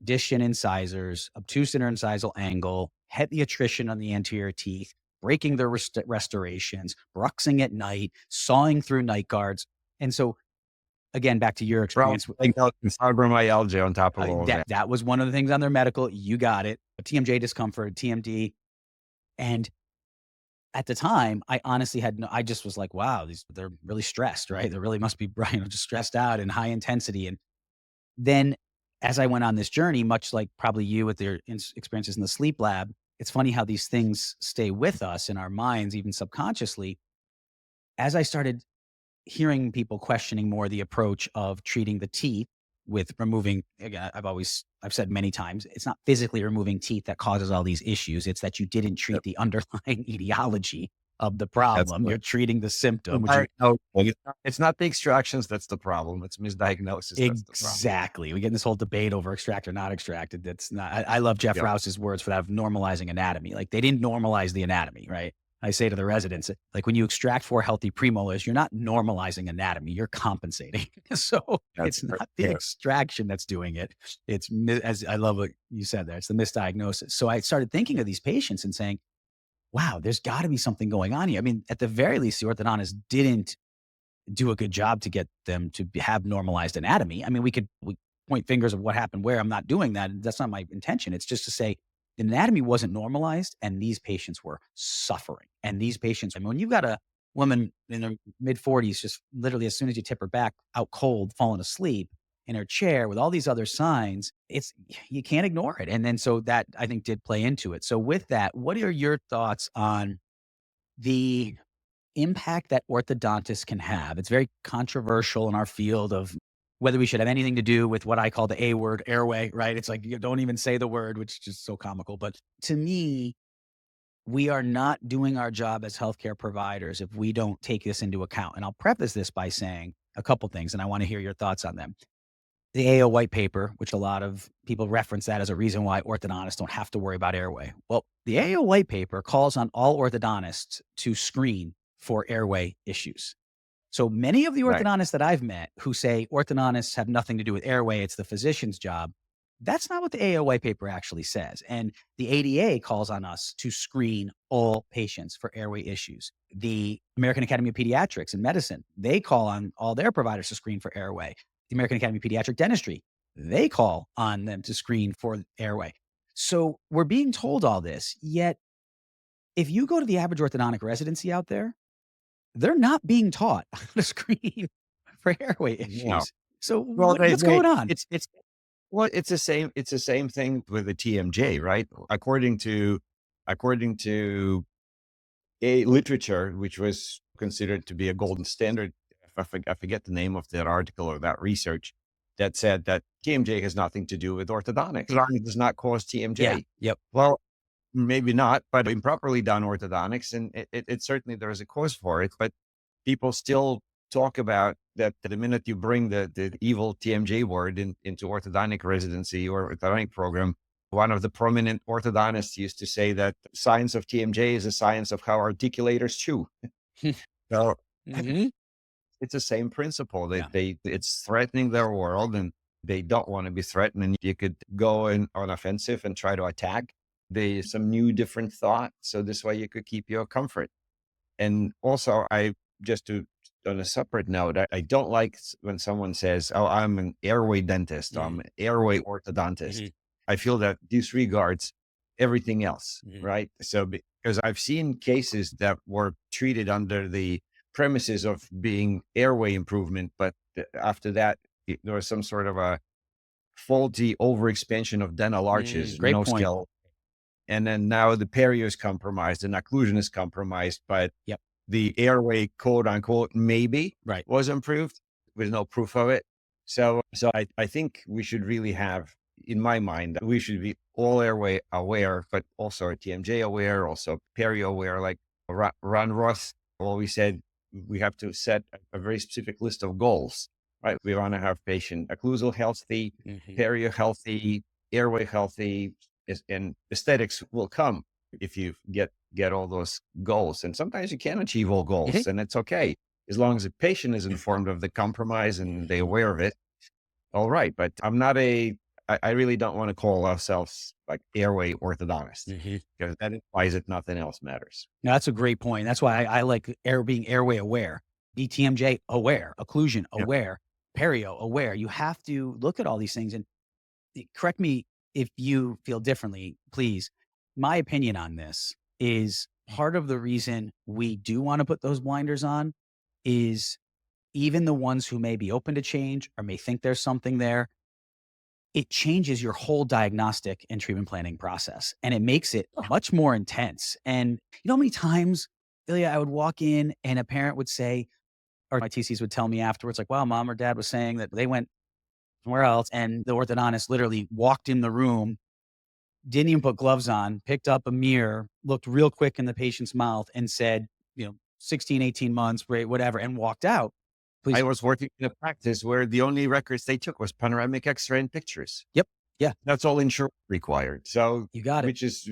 dish and incisors, obtuse interincisal angle, heavy attrition on the anterior teeth, breaking their restorations, bruxing at night, sawing through night guards. And so, again, back to your Well, experience, like fibromyalgia on top of all of that that. that was one of the things on their medical. You got it. TMJ discomfort, TMD, and at the time, I honestly had no, I just was like, wow, they're really stressed, right? They really must be, just stressed out and high intensity. And then as I went on this journey, much like probably you with your experiences in the sleep lab, it's funny how these things stay with us in our minds, even subconsciously. As I started hearing people questioning more the approach of treating the teeth with removing, again, I've said many times, it's not physically removing teeth that causes all these issues. It's that you didn't treat Yep, the underlying etiology of the that's problem. You're correct. treating the So symptom, which is it's not the extractions that's the problem. It's misdiagnosis that's the problem. exactly. We get in this whole debate over extract or not extracted. That's not, I love Jeff Yep. Rouse's words for that of normalizing anatomy. Like they didn't normalize the anatomy, right? I say to the residents, like when you extract 4 healthy premolars, you're not normalizing anatomy, you're compensating. So That's it's correct. not the extraction that's doing it. It's, as I love what you said there, it's the misdiagnosis. So I started thinking of these patients and saying, wow, there's got to be something going on here. I mean, at the very least, the orthodontist didn't do a good job to get them to have normalized anatomy. I mean, we point fingers of what happened where. I'm not doing that. That's not my intention. It's just to say the anatomy wasn't normalized and these patients were suffering. And these patients, I mean, when you've got a woman in her mid 40s, just literally as soon as you tip her back out cold, falling asleep in her chair with all these other signs, you can't ignore it. And then so that I think did play into it. So with that, what are your thoughts on the impact that orthodontists can have? It's very controversial in our field of whether we should have anything to do with what I call the A word, airway, right? It's like, you don't even say the word, which is just so comical. But to me, we are not doing our job as healthcare providers if we don't take this into account. And I'll preface this by saying a couple things, and I want to hear your thoughts on them. The AO white paper, which a lot of people reference that as a reason why orthodontists don't have to worry about airway. Well, the AO white paper calls on all orthodontists to screen for airway issues. So many of the Right. orthodontists that I've met who say orthodontists have nothing to do with airway, it's the physician's job. That's not what the AO white paper actually says. And the ADA calls on us to screen all patients for airway issues. The American Academy of Pediatrics and Medicine, they call on all their providers to screen for airway. The American Academy of Pediatric Dentistry, they call on them to screen for airway. So we're being told all this, yet if you go to the average orthodontic residency out there, they're not being taught how to screen for airway No. issues. So Well, what's going on? it's well, it's the same thing with the TMJ, right? According to a literature, which was considered to be a golden standard. I forget the name of that article or that research that said that TMJ has nothing to do with orthodontics. Orthodontics does not cause Yeah. TMJ. Yep. Well, maybe not, but improperly done orthodontics, and it certainly there is a cause for it. But people still talk about that the minute you bring the evil TMJ word into orthodontic residency or orthodontic program. One of the prominent orthodontists used to say that science of TMJ is a science of how articulators chew. So Mhm. it's the same principle. Yeah. It's threatening their world, and they don't want to be threatened. And you could go in on offensive and try to attack. There's some new, different thought. So this way you could keep your comfort. And also, I just to on a separate note, I don't like when someone says, "Oh, I'm an airway dentist. I'm Mhm. an airway orthodontist." Mhm. I feel that disregards everything else, Mhm. right? So because I've seen cases that were treated under the premises of being airway improvement, but after that, there was some sort of a faulty overexpansion of dental arches, Great no point. scale, and then now the perio is compromised and occlusion is compromised, but Yep. the airway, quote unquote, maybe Right. was improved with no proof of it. So I think we should really have, in my mind, we should be all airway aware, but also TMJ aware, also perio aware. Like Ron Ross always said, we have to set a very specific list of goals, right? We want to have patient occlusal healthy, Mhm. perio healthy, airway healthy, and aesthetics will come if you get all those goals. And sometimes you can't achieve all Mhm. goals, and it's okay as long as the patient is informed of the compromise and they're Mhm. aware of it. All right, but I really don't want to call ourselves like airway orthodontist Mhm. because that implies that nothing else matters. No, that's a great point. That's why I like being airway aware, BTMJ aware, occlusion Yeah. aware, perio aware. You have to look at all these things and correct me if you feel differently, please. My opinion on this is part of the reason we do want to put those blinders on is even the ones who may be open to change or may think there's something there, it changes your whole diagnostic and treatment planning process, and it makes it much more intense. And you know how many times, Ilya, I would walk in and a parent would say, or my TCs would tell me afterwards, like, wow, mom or dad was saying that they went somewhere else, and the orthodontist literally walked in the room, didn't even put gloves on, picked up a mirror, looked real quick in the patient's mouth and said, 16, 18 months, right, whatever, and walked out. I Please. was working in a practice where the only records they took was panoramic X-ray and pictures. Yep. Yeah, That's all insurance required. So, you got it. which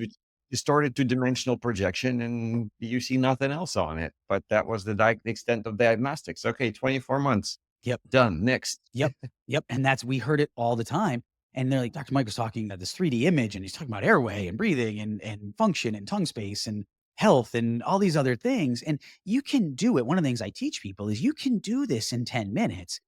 distorted to dimensional projection, and you see nothing else on it. But that was the extent of diagnostics. Okay, 24 months, Yep. done. Next. Yep. Yep. And we heard it all the time. And they're like, Dr. Mike was talking about this 3D image and he's talking about airway and breathing and function and tongue space and health and all these other things. And you can do it. One of the things I teach people is you can do this in 10 minutes.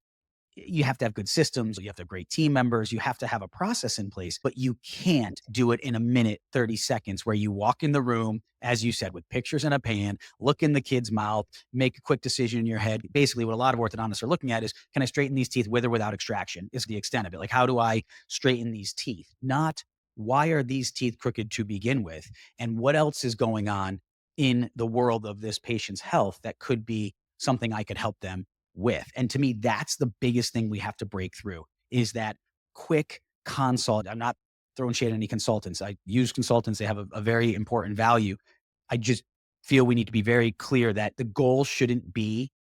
You have to have good systems. You have to have great team members. You have to have a process in place, but you can't do it in a minute, 30 seconds, where you walk in the room, as you said, with pictures in a pan, look in the kid's mouth, make a quick decision in your head. Basically, what a lot of orthodontists are looking at is, can I straighten these teeth with or without extraction? Is the extent of it. Like, how do I straighten these teeth? Not why are these teeth crooked to begin with? And what else is going on in the world of this patient's health that could be something I could help them with. And to me, that's the biggest thing we have to break through, is that quick consult. I'm not throwing shade at any consultants. I use consultants. They have a very important value. I just feel we need to be very clear that the goal shouldn't be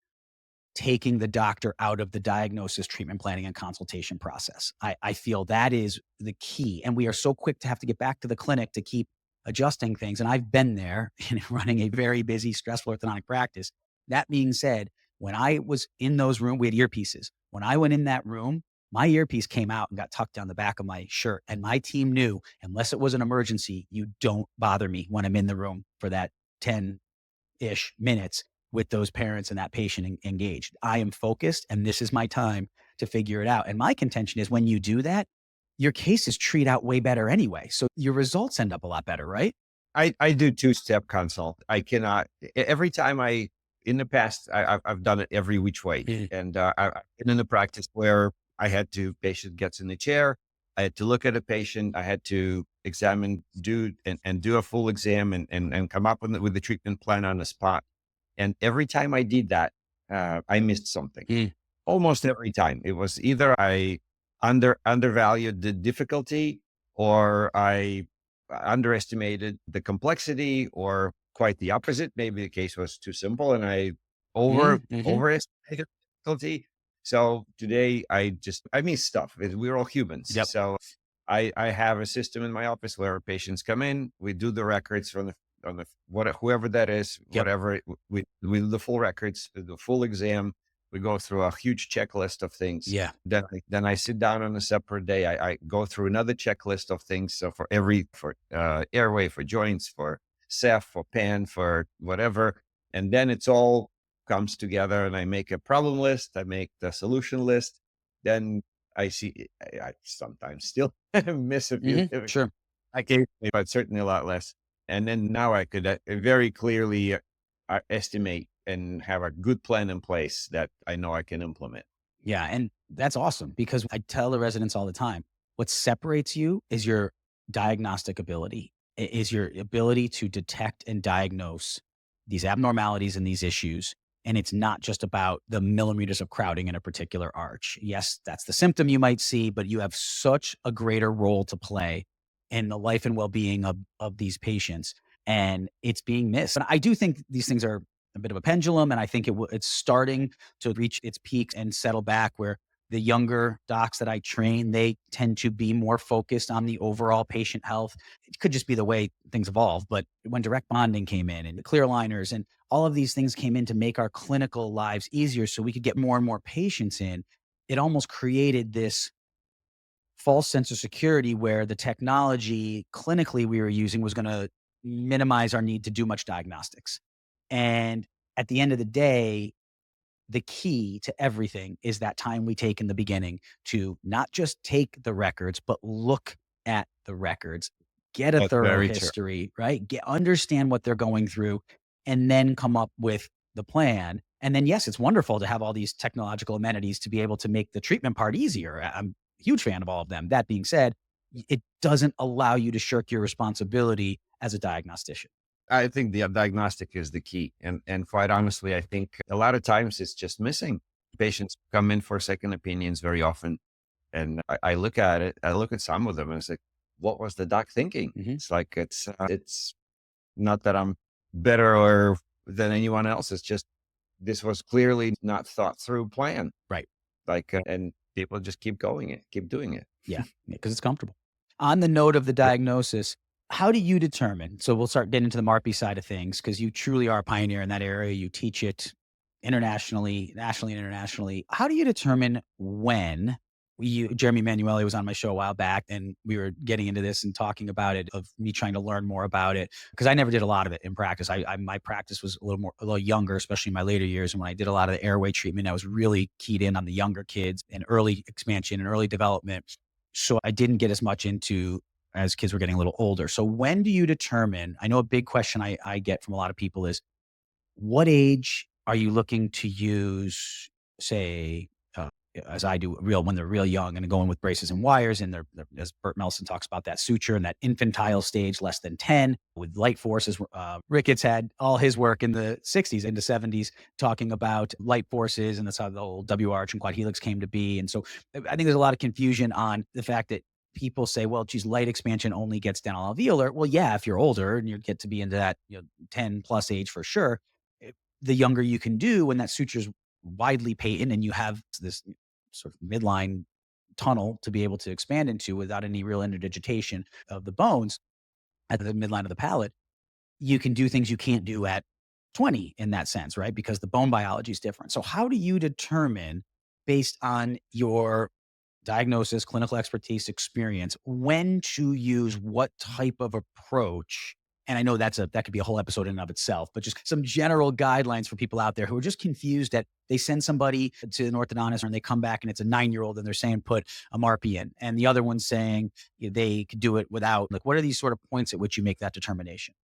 taking the doctor out of the diagnosis, treatment planning, and consultation process. I feel that is the key. And we are so quick to have to get back to the clinic to keep adjusting things. And I've been there in running a very busy, stressful orthodontic practice. That being said, when I was in those rooms, we had earpieces. When I went in that room, my earpiece came out and got tucked down the back of my shirt. And my team knew, unless it was an emergency, you don't bother me when I'm in the room for that 10-ish minutes with those parents and that patient engaged. I am focused, and this is my time to figure it out. And my contention is, when you do that, your cases treat out way better anyway. So your results end up a lot better, right? I do two-step consult. I cannot, every time in the past, I've done it every which way. And I've been in the practice where patient gets in the chair. I had to look at a patient. I had to examine, do a full exam and come up with the treatment plan on the spot. And every time I did that, I missed something. Almost every time. It was either I undervalued the difficulty, or I underestimated the complexity, or quite the opposite. Maybe the case was too simple and I overestimated the difficulty. So today I miss stuff. We're all humans. Yep. So I have a system in my office where patients come in, we do the records from whoever that is, Yep. whatever, we do the full records, the full exam. We go through a huge checklist of things. Yeah. Then I sit down on a separate day. I go through another checklist of things. So for airway, for joints, for ceph, for pan, for whatever. And then it's all comes together, and I make a problem list. I make the solution list. Then I see, I sometimes still miss a few. Sure. Occasionally, but certainly a lot less. And then now I could very clearly estimate and have a good plan in place that I know I can implement. Yeah. And that's awesome, because I tell the residents all the time, what separates you is your diagnostic ability, is your ability to detect and diagnose these abnormalities and these issues. And it's not just about the millimeters of crowding in a particular arch. Yes, that's the symptom you might see, but you have such a greater role to play in the life and well-being of these patients. And it's being missed. And I do think these things are a bit of a pendulum. And I think it's starting to reach its peak and settle back, where the younger docs that I train, they tend to be more focused on the overall patient health. It could just be the way things evolve. But when direct bonding came in, and the clear aligners and all of these things came in to make our clinical lives easier so we could get more and more patients in, it almost created this false sense of security where the technology clinically we were using was going to minimize our need to do much diagnostics. And at the end of the day, the key to everything is that time we take in the beginning to not just take the records, but look at the records, get a That's thorough very true. history, right? Understand what they're going through, and then come up with the plan. And then, yes, it's wonderful to have all these technological amenities to be able to make the treatment part easier. I'm a huge fan of all of them. That being said, it doesn't allow you to shirk your responsibility as a diagnostician. I think the diagnostic is the key. And quite honestly, I think a lot of times it's just missing. Patients come in for second opinions very often. And I look at it, I look at some of them and it's like, what was the doc thinking? It's like, it's not that I'm better or than anyone else. It's just, this was clearly not thought through plan. Right. Like, and people just keep doing it. Yeah, because it's comfortable. On the note of the diagnosis, how do you determine? So we'll start getting into the MARPE side of things, because you truly are a pioneer in that area. You teach it internationally, nationally, and internationally. How do you determine when? Jeremy Manueli was on my show a while back, and we were getting into this and talking about it, of me trying to learn more about it, because I never did a lot of it in practice. My practice was a little younger, especially in my later years. And when I did a lot of the airway treatment, I was really keyed in on the younger kids and early expansion and early development. So I didn't get as much into as kids were getting a little older. So when do you determine? I know a big question I get from a lot of people is, what age are you looking to use, say, as I do, when they're real young and going with braces and wires. And they're, as Burt Melson talks about, that suture and that infantile stage, less than 10, with light forces. Ricketts had all his work in the 60s into 70s talking about light forces, and that's how the whole W arch and quad helix came to be. And so I think there's a lot of confusion on the fact that people say, well, geez, light expansion only gets dental alveolar. Well, yeah, if you're older and you get to be into that 10 plus age for sure, the younger you can do when that suture's widely patent and you have this sort of midline tunnel to be able to expand into without any real interdigitation of the bones at the midline of the palate, you can do things you can't do at 20 in that sense, right? Because the bone biology is different. So how do you determine, based on your diagnosis, clinical expertise, experience, when to use what type of approach? And I know that could be a whole episode in and of itself, but just some general guidelines for people out there who are just confused that they send somebody to an orthodontist and they come back and it's a 9-year-old and they're saying, put a MARPE in. And the other one's saying they could do it without. Like, what are these sort of points at which you make that determination?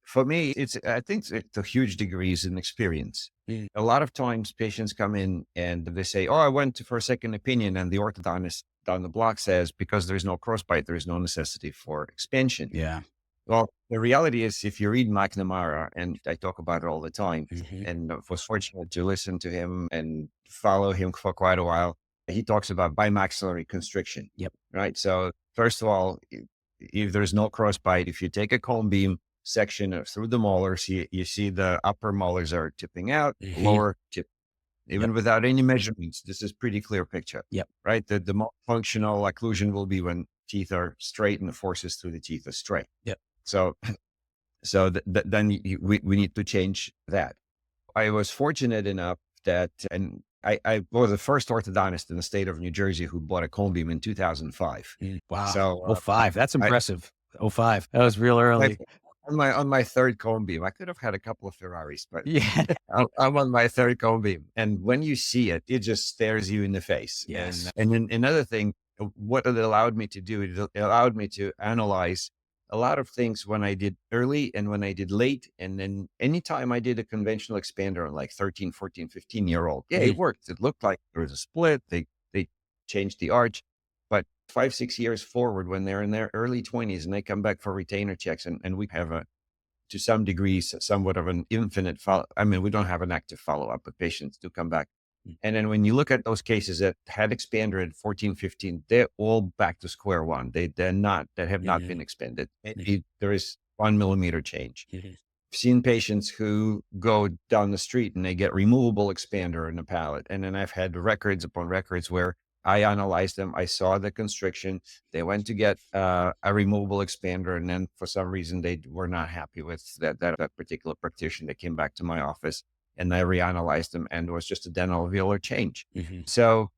For me, I think it's a huge degrees in experience. A lot of times patients come in and they say, oh, I went for a second opinion, and the orthodontist down the block says, because there's no crossbite, there's no necessity for expansion. Yeah. Well, the reality is, if you read McNamara, and I talk about it all the time, and was fortunate to listen to him and follow him for quite a while, he talks about bimaxillary constriction. Yep. Right. So first of all, if there's no crossbite, if you take a cone beam section through the molars, you see the upper molars are tipping out, lower tip. Even without any measurements, this is pretty clear picture. Yep. Right. The most functional occlusion will be when teeth are straight and the forces through the teeth are straight. Yep. So then we need to change that. I was fortunate enough that, and I was the first orthodontist in the state of New Jersey who bought a cone beam in 2005. Wow. So 05. That's impressive. 05. That was real early. On my third cone beam. I could have had a couple of Ferraris, but yeah, I'm on my third cone beam. And when you see it, it just stares you in the face. Yes. And then another thing, what it allowed me to do, it allowed me to analyze a lot of things when I did early and when I did late. And then anytime I did a conventional expander on like 13, 14, 15-year-old, yeah, it worked. It looked like there was a split. They changed the arch. But 5, 6 years forward, when they're in their early 20s and they come back for retainer checks, and we have to some degree, somewhat of an infinite follow. I mean, we don't have an active follow-up, but patients do come back. And then when you look at those cases that had expander at 14, 15, they're all back to square one. That have not been expanded. There is 1 millimeter change. I've seen patients who go down the street and they get removable expander in the palate. And then I've had records upon records where I analyzed them. I saw the constriction. They went to get a removable expander, and then for some reason they were not happy with that particular practitioner. They came back to my office, and I reanalyzed them, and it was just a dental alveolar change. So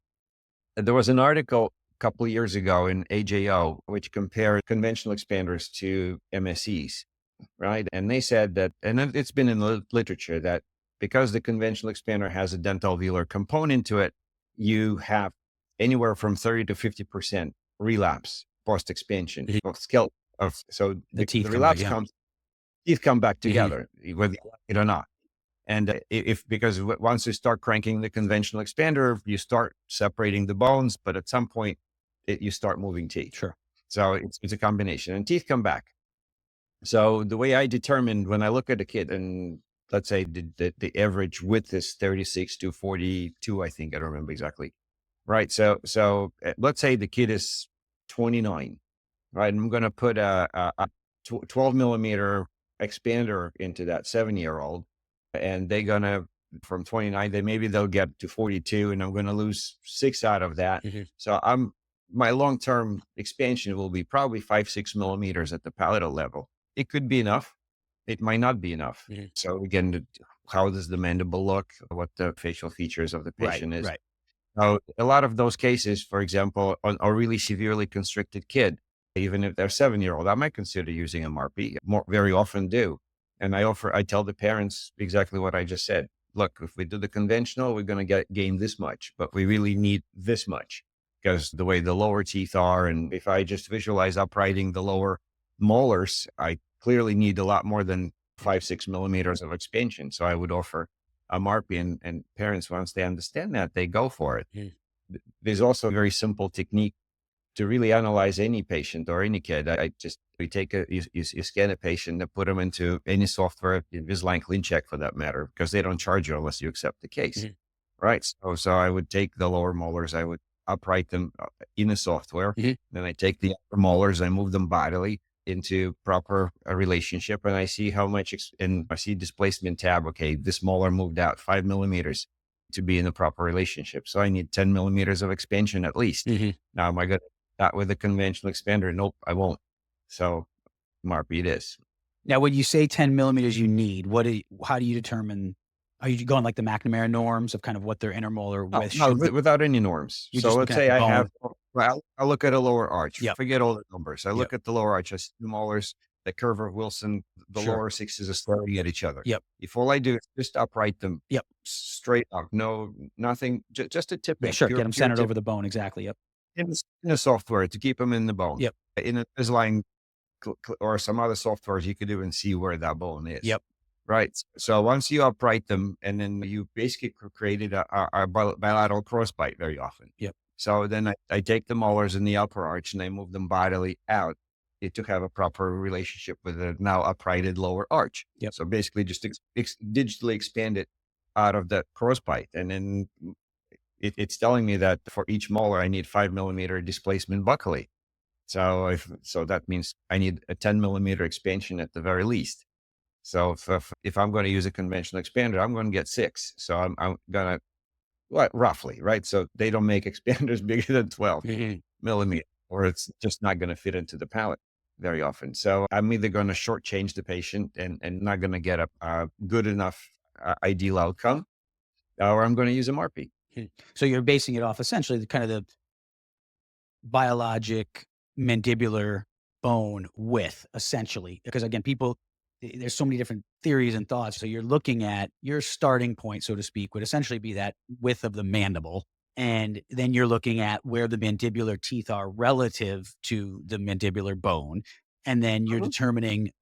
there was an article a couple of years ago in AJO which compared conventional expanders to MSEs, right? And they said that, and it's been in the literature, that because the conventional expander has a dental alveolar component to it, you have anywhere from 30 to 50% relapse post expansion of scalp. So the relapse teeth come back together, whether you like it or not. And because once you start cranking the conventional expander, you start separating the bones, but at some point you start moving teeth. Sure. So it's a combination, and teeth come back. So the way I determined, when I look at a kid, and let's say the average width is 36 to 42, I think, I don't remember exactly. Right. So let's say the kid is 29, right? I'm going to put a 12 millimeter expander into that 7-year-old, and they're going to, from 29, they'll get to 42, and I'm going to lose 6 out of that. So my long-term expansion will be probably 5, 6 millimeters at the palatal level. It could be enough. It might not be enough. So again, how does the mandible look? What the facial features of the patient is. Right. Now, a lot of those cases, for example, on a really severely constricted kid, even if they're 7-year-old, I might consider using a MARPE. Very often do. And I tell the parents exactly what I just said. Look, if we do the conventional, we're going to gain this much, but we really need this much, because the way the lower teeth are, and if I just visualize uprighting the lower molars, I clearly need a lot more than 5, 6 millimeters of expansion. So I would offer a MARPE, and parents, once they understand that, they go for it. there's also a very simple technique to really analyze any patient or any kid. We take you scan a patient and put them into any software, Invisalign CleanCheck for that matter, because they don't charge you unless you accept the case. Mhm. Right. So I would take the lower molars, I would upright them in the software. Mhm. Then I take the upper molars, I move them bodily into proper relationship, and I see how much, and I see displacement tab. Okay, this molar moved out 5 millimeters to be in the proper relationship. So I need 10 millimeters of expansion at least. Mhm. Now, am I going to that with a conventional expander? Nope, I won't. So MARPE it is. Now, when you say 10 millimeters you need, how do you determine, are you going like the McNamara norms of kind of what their intermolar Oh, width no, should be? without any norms. You're So just let's looking at say the I bone. have, well, I look at a lower arch. Yep. Forget all the numbers. I Yep. look at the lower arch. I see the molars, the curve of Wilson, the Sure. lower sixes are staring at each other. Yep. If all I do is just upright them, Yep. straight up, no, nothing, just a tipping. Yeah, sure. Pure, Get them pure centered tip over the bone. Exactly. Yep. in the software to keep them in the bone. Yep. In a Invisalign or some other softwares, you could even see where that bone is. Yep. Right. So once you upright them, and then you basically created a bilateral crossbite very often. Yep. So then I take the molars in the upper arch and I move them bodily out to have a proper relationship with the now uprighted lower arch. Yep. So basically just digitally expand it out of that crossbite. And then it's telling me that for each molar, I need 5 millimeter displacement buccally. So that means I need a 10 millimeter expansion at the very least. So if I'm going to use a conventional expander, I'm going to get 6. So I'm going to, well, roughly, right? So they don't make expanders bigger than 12 millimeter, or it's just not going to fit into the palate very often. So I'm either going to shortchange the patient and not going to get a good enough ideal outcome, or I'm going to use a MARPE. So you're basing it off essentially the kind of the biologic mandibular bone width, essentially. Because again, there's so many different theories and thoughts. So you're looking at your starting point, so to speak, would essentially be that width of the mandible. And then you're looking at where the mandibular teeth are relative to the mandibular bone. And then you're determining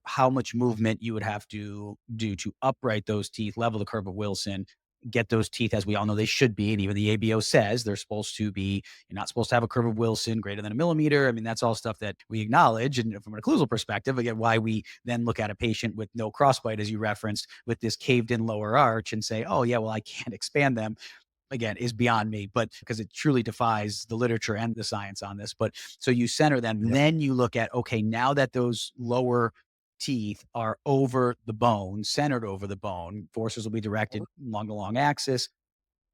how much movement you would have to do to upright those teeth, level the curve of Wilson, get those teeth as we all know they should be. And even the ABO says they're supposed to be, you're not supposed to have a curve of Wilson greater than a millimeter. I mean, that's all stuff that we acknowledge. And from an occlusal perspective, again, why we then look at a patient with no crossbite, as you referenced, with this caved in lower arch and say, oh yeah, well, I can't expand them, again, is beyond me, but because it truly defies the literature and the science on this. But so you center them, then you look at, okay, now that those lower teeth are over the bone, centered over the bone, forces will be directed along the long axis.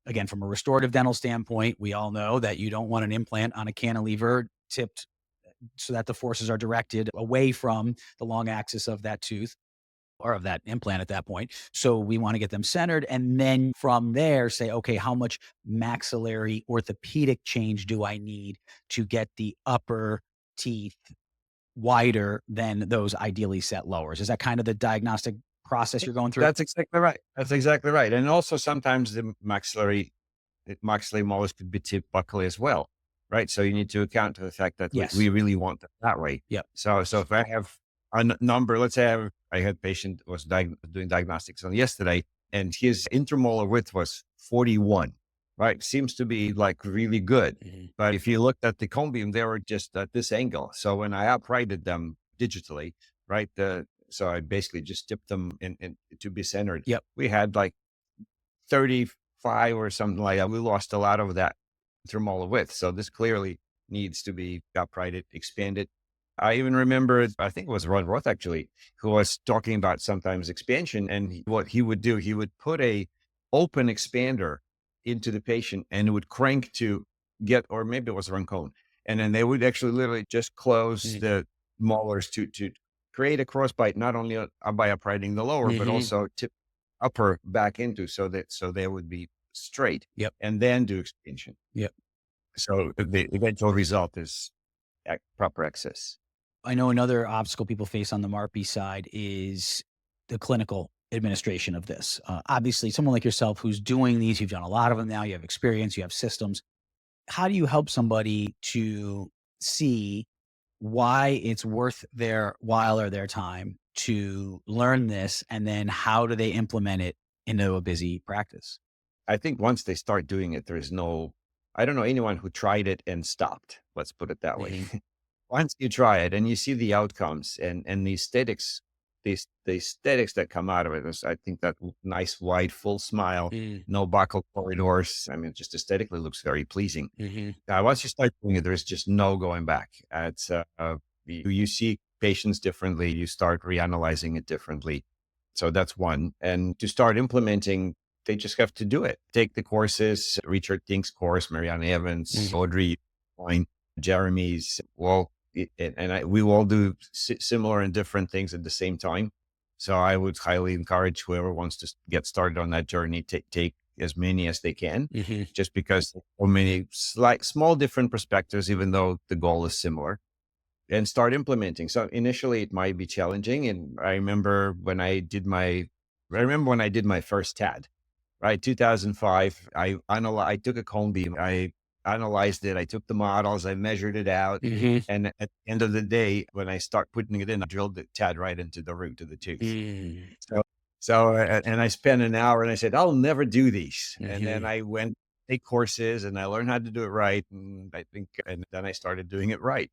Again, from a restorative dental standpoint, we all know that you don't want an implant on a cantilever tipped so that the forces are directed away from the long axis of that tooth or of that implant at that point. So we want to get them centered. And then from there say, okay, how much maxillary orthopedic change do I need to get the upper teeth wider than those ideally set lowers? Is that kind of the diagnostic process you're going through? That's exactly right. That's exactly right. And also sometimes the maxillary molars could be tipped buccally as well, right? So you need to account for the fact that Yes. we really want them that way. Yep. So if I have a number, let's say I had a patient was doing diagnostics on yesterday, and his intermolar width was 41, right? Seems to be like really good. But if you looked at the cone beam, they were just at this angle. So when I uprighted them digitally, right, so I basically just tipped them in to be centered. Yep. We had like 35 or something like that. We lost a lot of that intermolar width. So this clearly needs to be uprighted, expanded. I even remember, I think it was Ron Roth actually, who was talking about sometimes expansion. And what he would do, he would put a open expander into the patient and it would crank to get, or maybe it was Roncone. And then they would actually literally just close the molars to create a crossbite, not only by uprighting the lower, but also tip upper back into so they would be straight. Yep. And then do expansion. Yep. So the eventual result is proper access. I know another obstacle people face on the MARPE side is the clinical administration of this. Obviously, someone like yourself who's doing these, you've done a lot of them now, you have experience, you have systems. How do you help somebody to see why it's worth their while or their time to learn this? And then how do they implement it into a busy practice? I think once they start doing it, there's no I don't know anyone who tried it and stopped. Let's put it that way. Hmm. Once you try it and you see the outcomes and the aesthetics, the aesthetics that come out of it is, I think that nice, wide, full smile, no buccal corridors. I mean, it just aesthetically looks very pleasing. Hmm. Once you start doing it, there's just no going back. You see patients differently. You start reanalyzing it differently. So that's one. And to start implementing, they just have to do it. Take the courses, Richard Tink's course, Marianne Evans, Hmm. Audrey, mine, Jeremy's. Well, we all do similar and different things at the same time. So I would highly encourage whoever wants to get started on that journey, take as many as they can, Hmm. just because so many small different perspectives, even though the goal is similar, and start implementing. So initially it might be challenging. And I remember when I did my first TAD, right? 2005, I took a cone beam, I analyzed it, I took the models, I measured it out. Hmm. And at the end of the day, when I start putting it in, I drilled the TAD right into the root of the tooth. Hmm. And I spent an hour and I said, I'll never do these. And then Hmm. I went take courses and I learned how to do it right. And then I started doing it right.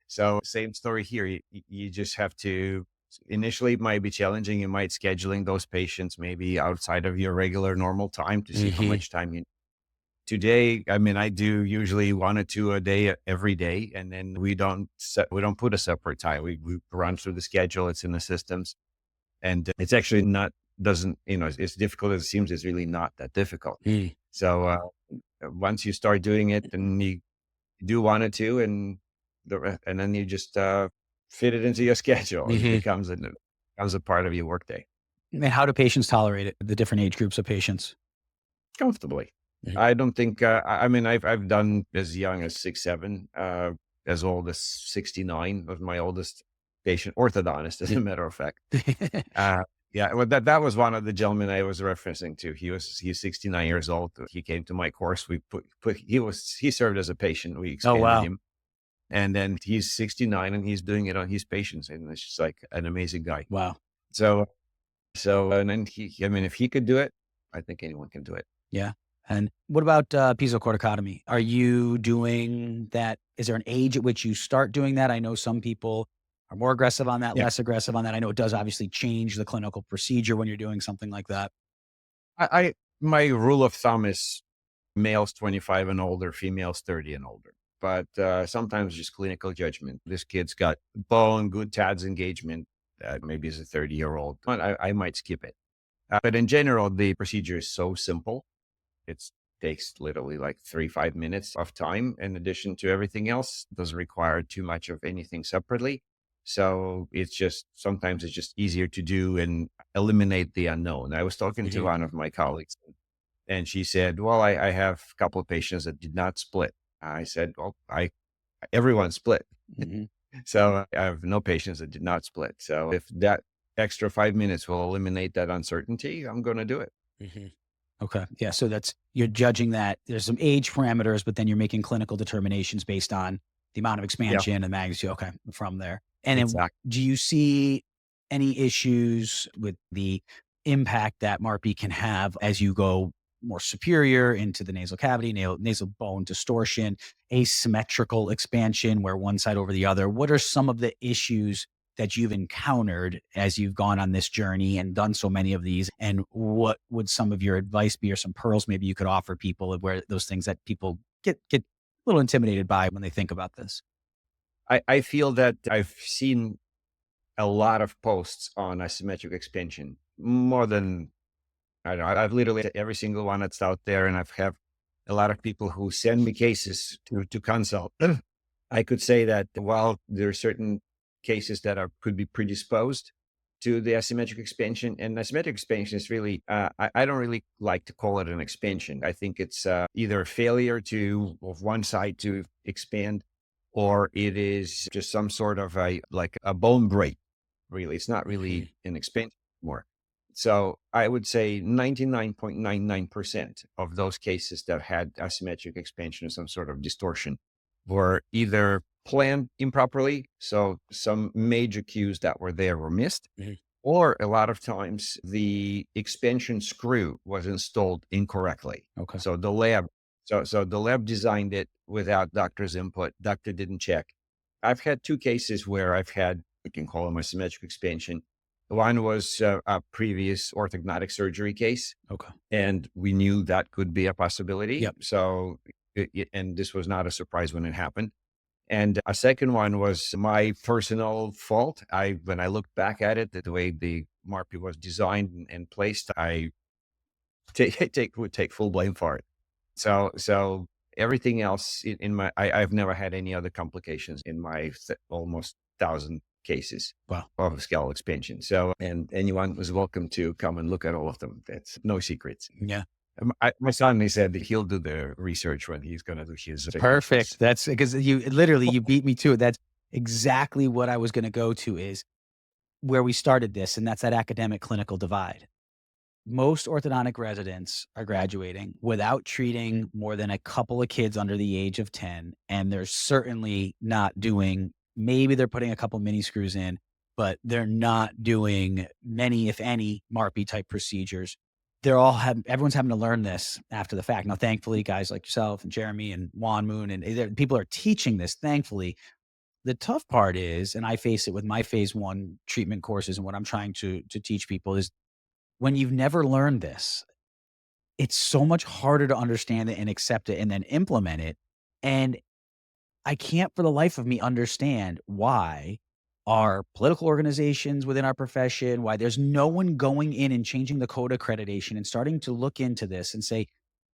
So same story here. You just have to, initially it might be challenging. You might scheduling those patients maybe outside of your regular normal time to see how Hmm. much time you today. I mean, I do usually 1 or 2 a day, every day. And then we don't put a separate time. We run through the schedule. It's in the systems. And it's actually not, doesn't, as difficult as it seems, it's really not that difficult. So once you start doing it and you do 1 or 2 and then you just fit it into your schedule, and it Hmm. becomes a part of your workday And how do patients tolerate it? The different age groups of patients. comfortably. Mhm. I don't think, I mean, I've done as young as 6, 7, as old as 69 was my oldest patient, orthodontist, as a matter of fact. Uh, yeah, well, that was one of the gentlemen I was referencing to. He's 69 years old. He came to my course. He served as a patient. We Oh, expanded wow. him, and then he's 69 and he's doing it on his patients, and it's just like an amazing guy. Wow. So, and then I mean, if he could do it, I think anyone can do it. Yeah. And what about pisocorticotomy? Are you doing that? Is there an age at which you start doing that? I know some people are more aggressive on that, Yeah, less aggressive on that. I know it does obviously change the clinical procedure when you're doing something like that. I my rule of thumb is males 25 and older, females 30 and older. But sometimes just clinical judgment. This kid's got bone, good TADS engagement, maybe as a 30-year-old. But I might skip it. But in general, the procedure is so simple. It takes literally like 3, 5 minutes of time. In addition to everything else, doesn't require too much of anything separately. So sometimes it's just easier to do and eliminate the unknown. I was talking to Hmm. one of my colleagues and she said, well, I have a couple of patients that did not split. I said, well, everyone split. Hmm. So I have no patients that did not split. So if that extra 5 minutes will eliminate that uncertainty, I'm going to do it. Hmm. Okay. Yeah. So you're judging that there's some age parameters, but then you're making clinical determinations based on the amount of Yeah, expansion and magnitude. Okay. From there. And then exactly. do you see any issues with the impact that MARPE can have as you go more superior into the nasal cavity, nasal bone distortion, asymmetrical expansion where one side over the other? What are some of the issues that you've encountered as you've gone on this journey and done so many of these? And what would some of your advice be, or some pearls maybe you could offer people, where those things that people get a little intimidated by when they think about this? I feel that I've seen a lot of posts on asymmetric expansion, more than I don't know. I've literally every single one that's out there, and I've have a lot of people who send me cases to consult. I could say that while there are certain cases that could be predisposed to the asymmetric expansion, and asymmetric expansion is really, I don't really like to call it an expansion. I think it's either a failure of one side to expand, or it is just some sort of like a bone break. Really, it's not Hmm. really an expansion anymore. So I would say 99.99% of those cases that had asymmetric expansion or some sort of distortion were either planned improperly, so some major cues that were there were missed, Hmm. or a lot of times the expansion screw was installed incorrectly. Okay. So the lab So the lab designed it without doctor's input. Doctor didn't check. I've had two cases where I've had, we can call them a symmetric expansion. One was a previous orthodontic surgery case, Okay. and we knew that could be a possibility. Yep. So, and this was not a surprise when it happened. And a second one was my personal fault. When I looked back at it, the way the MARPE was designed and placed, I would take full blame for it. So everything else in my, I've never had any other complications in my almost 1,000 cases Wow. of scalp expansion. So, and anyone was welcome to come and look at all of them. That's no secrets. Yeah. My son, he said that he'll do the research when he's going to do his. Perfect. That's because you beat me to it. That's exactly what I was going to go to, is where we started this. And that's that academic clinical divide. Most orthodontic residents are graduating without treating more than a couple of kids under the age of 10. And they're certainly not doing, maybe they're putting a couple mini screws in, but they're not doing many, if any, MARPE type procedures. Everyone's having to learn this after the fact. Now, thankfully, guys like yourself and Jeremy and Juan Moon and people are teaching this, thankfully. The tough part is, and I face it with my phase 1 treatment courses and what I'm trying to teach people, is when you've never learned this, it's so much harder to understand it and accept it and then implement it. And I can't for the life of me understand why our political organizations within our profession, why there's no one going in and changing the code accreditation and starting to look into this and say,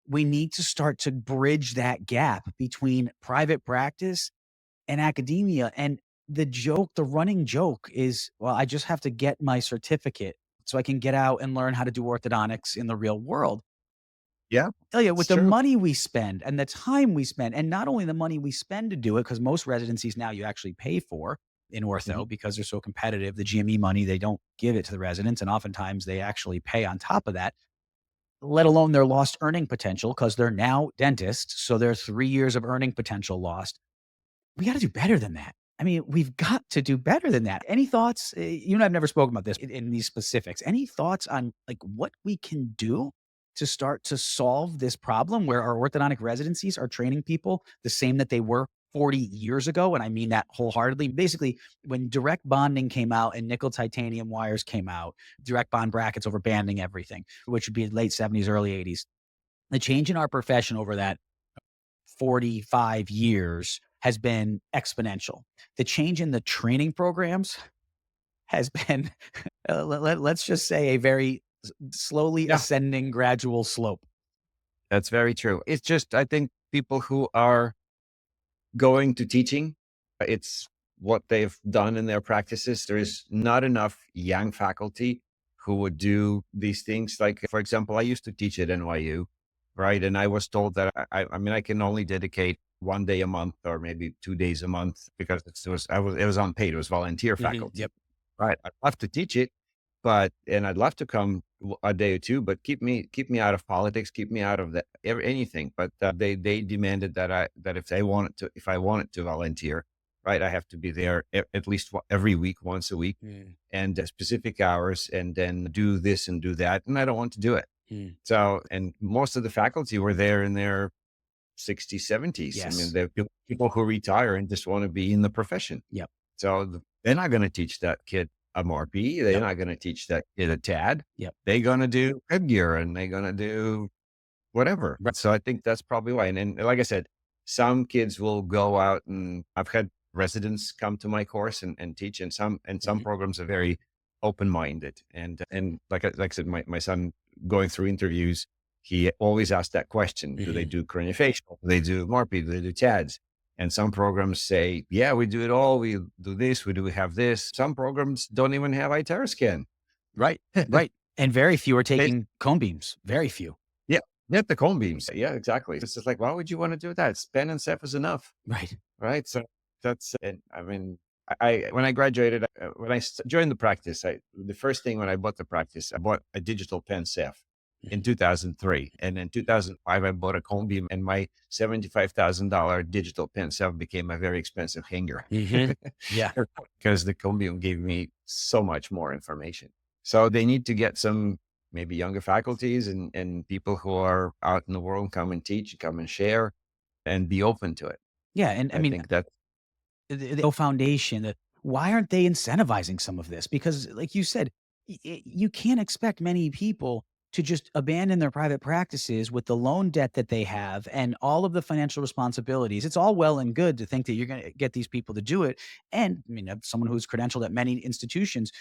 we need to start to bridge that gap between private practice and academia. And the running joke is, well, I just have to get my certificate so I can get out and learn how to do orthodontics in the real world. Yeah, Tell you, with it's the true. money we spend and the time we spend, and not only the money we spend to do it, because most residencies now you actually pay for in ortho Mhm. because they're so competitive. The GME money, they don't give it to the residents. And oftentimes they actually pay on top of that, let alone their lost earning potential because they're now dentists. So their 3 years of earning potential lost. We gotta do better than that. I mean, we've got to do better than that. Any thoughts? You and I have never spoken about this in these specifics. Any thoughts on, like, what we can do to start to solve this problem where our orthodontic residencies are training people the same that they were 40 years ago? And I mean that wholeheartedly. Basically, when direct bonding came out and nickel titanium wires came out, direct bond brackets over banding everything, which would be late 70s, early 80s. The change in our profession over that 45 years has been exponential. The change in the training programs has been, let's just say, a very slowly Yeah, ascending gradual slope. that's very true. It's just, I think people who are going to teaching, it's what they've done in their practices. There is not enough young faculty who would do these things. Like, for example, I used to teach at NYU, right? And I was told that I mean, I can only dedicate 1 day a month or maybe 2 days a month because it was unpaid. It was volunteer faculty, Yep. right? I'd love to teach it, and I'd love to come a day or two, but keep me out of politics, keep me out of anything. But they demanded that if I wanted to volunteer, right, I have to be there at least every week, once a week, Mm, and specific hours, and then do this and do that, and I don't want to do it. mm. So, and most of the faculty were there in their 60s, 70s. I mean, Yes. they're people who retire and just want to be in the profession. Yep. So they're not going to teach that kid a MARPE. They're Yep. not going to teach that kid a TAD. Yep. They're going to do headgear and they're going to do whatever. Right. So I think that's probably why. And like I said, some kids will go out, and I've had residents come to my course and teach, and some Mhm. programs are very open-minded. And like I said, my son going through interviews, he always asks that question: do they Mhm. do craniofacial? Do they do MARPE? Do they do TADs? And some programs say, yeah, we do it all. We do this. We have this. Some programs don't even have iTero scan. Right. Right. And very few are They, taking cone beams. Very few. yeah, yeah, the cone beams. Yeah, exactly. It's just like, why would you want to do that? Span and Ceph is enough, Right. right? So and I mean, I when I graduated, when I joined the practice, the first thing when I bought the practice, I bought a digital pen Ceph in Mhm. 2003, and in 2005 I bought a cone beam, and my $75,000 digital pen Ceph became a very expensive hanger Mhm. Yeah. because the cone beam gave me so much more information. So they need to get some maybe younger faculties and people who are out in the world come and teach, come and share, and be open to it. Yeah, and I I mean, think that the foundation, why aren't they incentivizing some of this? Because like you said, you can't expect many people to just abandon their private practices with the loan debt that they have and all of the financial responsibilities. It's all well and good to think that you're going to get these people to do it. And I mean, someone who's credentialed at many institutions,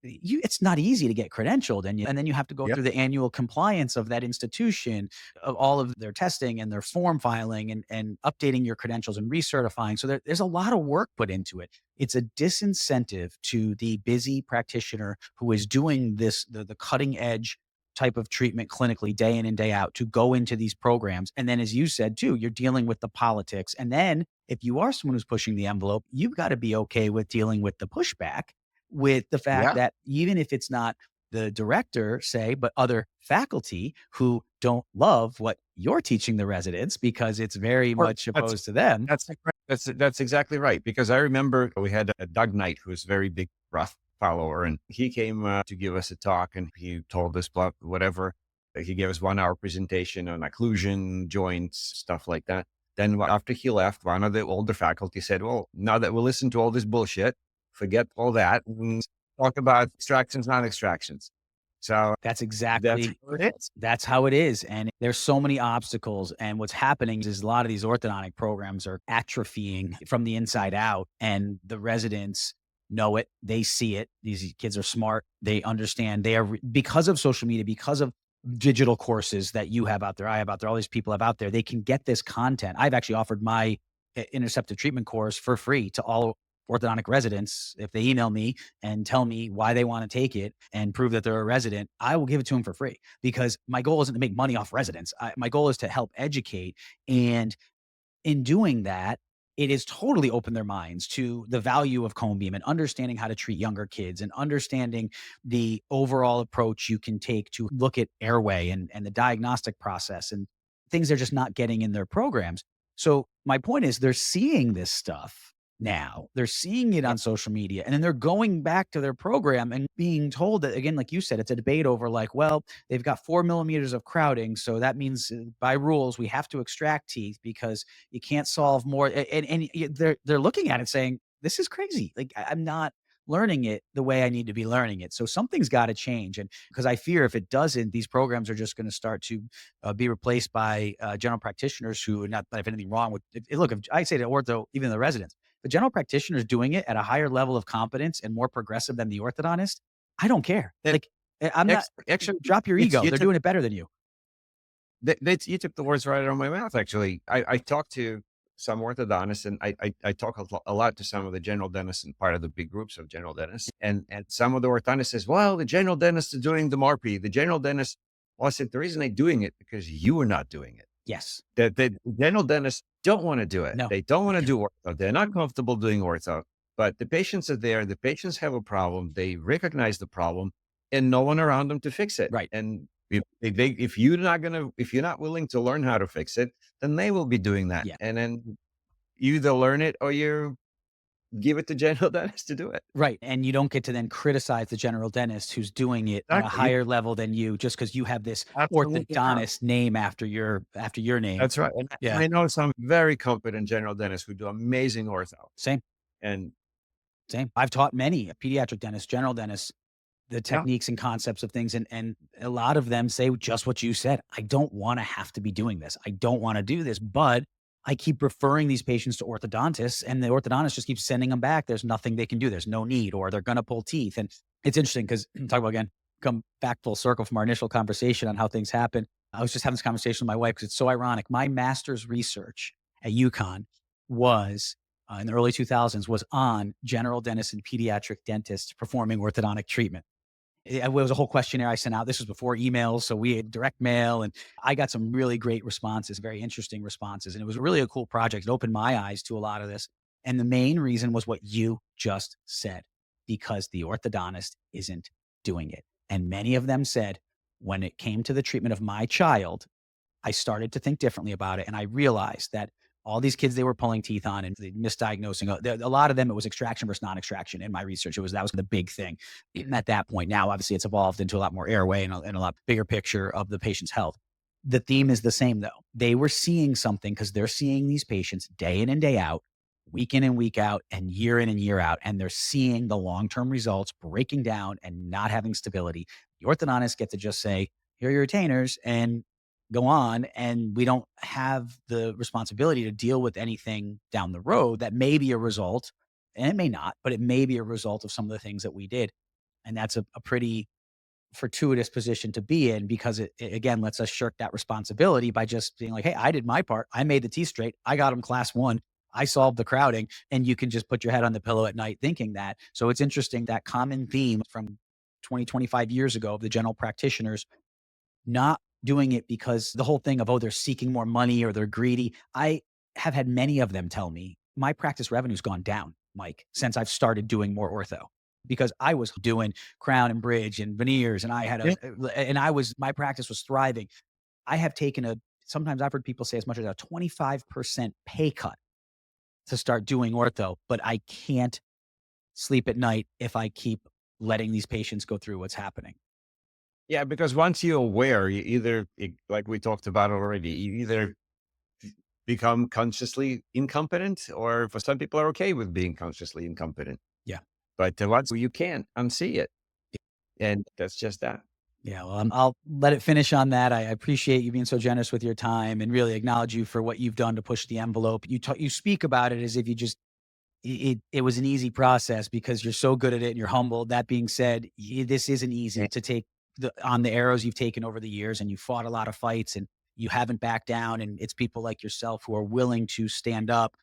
it's not easy to get credentialed, and then you have to go yeah, through the annual compliance of that institution, of all of their testing and their form filing and updating your credentials and recertifying. So there's a lot of work put into it. It's a disincentive to the busy practitioner who is doing this, the cutting edge type of treatment clinically day in and day out, to go into these programs. And then, as you said too, you're dealing with the politics. And then if you are someone who's pushing the envelope, you've got to be okay with dealing with the pushback, with the fact yeah. that even if it's not the director, say, but other faculty who don't love what you're teaching the residents because it's very Or much opposed to them. that's exactly right. Because I remember we had a Doug Knight, who's a very big rough follower, and he came to give us a talk, and he told us whatever. He gave us 1 hour presentation on occlusion, joints, stuff like that. Then after he left, one of the older faculty said, "Well, now that we listen to all this bullshit, forget all that and talk about extractions, non-extractions." So That's that's exactly what it is. That's how it is, and there's so many obstacles, and what's happening is a lot of these orthodontic programs are atrophying from the inside out, and the residents know it, they see it. These kids are smart, they understand, they are because of social media, because of digital courses that you have out there, I have out there, all these people have out there, they can get this content. I've actually offered my interceptive treatment course for free to all orthodontic residents. If they email me and tell me why they want to take it and prove that they're a resident, I will give it to them for free, because my goal isn't to make money off residents. My goal is to help educate. And in doing that, it has totally opened their minds to the value of cone beam and understanding how to treat younger kids and understanding the overall approach you can take to look at airway and the diagnostic process and things they're just not getting in their programs. So my point is, they're seeing this stuff now. They're seeing it on social media, and then they're going back to their program and being told that, again, like you said, it's a debate over like, well, they've got 4 millimeters of crowding, so that means by rules we have to extract teeth because you can't solve more. They're looking at it saying, this is crazy. Like, I'm not learning it the way I need to be learning it. So something's got to change. And because I fear if it doesn't, these programs are just going to start to be replaced by general practitioners who, not that I have anything wrong with it. Look, if I say to ortho, even the residents, the general practitioners doing it at a higher level of competence and more progressive than the orthodontist, I don't care. And Like, I'm not, actually, drop your it's ego. you They're took doing it better than you. you took the words right out of my mouth. Actually, I talked to some orthodontists, and I talk a lot to some of the general dentists and part of the big groups of general dentists. And some of the orthodontists says, "Well, the general dentist is doing the MARPE. The general dentist." Well, I said, the reason they're doing it because you are not doing it. Yes. That the general dentists don't want to do it. No. They don't want to do ortho. They're not comfortable doing ortho. But the patients are there. The patients have a problem. They recognize the problem, and no one around them to fix it. Right. And if if you're not willing to learn how to fix it, then they will be doing that. Yeah. And then you either learn it or you give it to general dentist to do it. Right, and you don't get to then criticize the general dentist who's doing it on a Exactly. higher level than you, just because you have this Absolutely not. orthodontist name after your name. That's right. And Yeah, I know some very competent general dentists who do amazing ortho. same, And same. I've taught many pediatric dentists, general dentists, the yeah, techniques and concepts of things, and a lot of them say just what you said. I don't wanna have to be doing this. I don't wanna do this, but I keep referring these patients to orthodontists, and the orthodontist just keeps sending them back. There's nothing they can do. There's no need, or they're gonna pull teeth. And it's interesting because talk about, again, come back full circle from our initial conversation on how things happen. I was just having this conversation with my wife because it's so ironic. My master's research at UConn was in the early 2000s was on general dentists and pediatric dentists performing orthodontic treatment. It was a whole questionnaire I sent out. This was before emails, so we had direct mail, and I got some really great responses, very interesting responses, and it was really a cool project. It opened my eyes to a lot of this, and the main reason was what you just said, because the orthodontist isn't doing it. And many of them said, when it came to the treatment of my child, I started to think differently about it, and I realized that all these kids they were pulling teeth on and misdiagnosing. A lot of them, it was extraction versus non-extraction. In my research, that was the big thing at that point. Now, obviously, it's evolved into a lot more airway and a lot bigger picture of the patient's health. The theme is the same, though. They were seeing something because they're seeing these patients day in and day out, week in and week out, and year in and year out, and they're seeing the long-term results breaking down and not having stability. The orthodontist get to just say, here are your retainers, and go on, and we don't have the responsibility to deal with anything down the road that may be a result, and it may not, but it may be a result of some of the things that we did. And that's a pretty fortuitous position to be in, because it again lets us shirk that responsibility by just being like, hey, I did my part. I made the teeth straight. I got them class 1. I solved the crowding, and you can just put your head on the pillow at night thinking that. So it's interesting, that common theme from 20, 25 years ago of the general practitioners not doing it because the whole thing of, oh, they're seeking more money or they're greedy. I have had many of them tell me my practice revenue's gone down, Mike, since I've started doing more ortho, because I was doing crown and bridge and veneers, and I had my practice was thriving. I have taken sometimes I've heard people say as much as a 25% pay cut to start doing ortho, but I can't sleep at night if I keep letting these patients go through what's happening. Yeah, because once you're aware, you either, like we talked about already, you either become consciously incompetent, or for some people are okay with being consciously incompetent. Yeah. But once you can't unsee it, and that's just that. Yeah, well, I'll let it finish on that. I appreciate you being so generous with your time, and really acknowledge you for what you've done to push the envelope. You speak about it as if you just it was an easy process because you're so good at it and you're humble. That being said, this isn't easy to take on the arrows you've taken over the years, and you fought a lot of fights and you haven't backed down. And it's people like yourself who are willing to stand up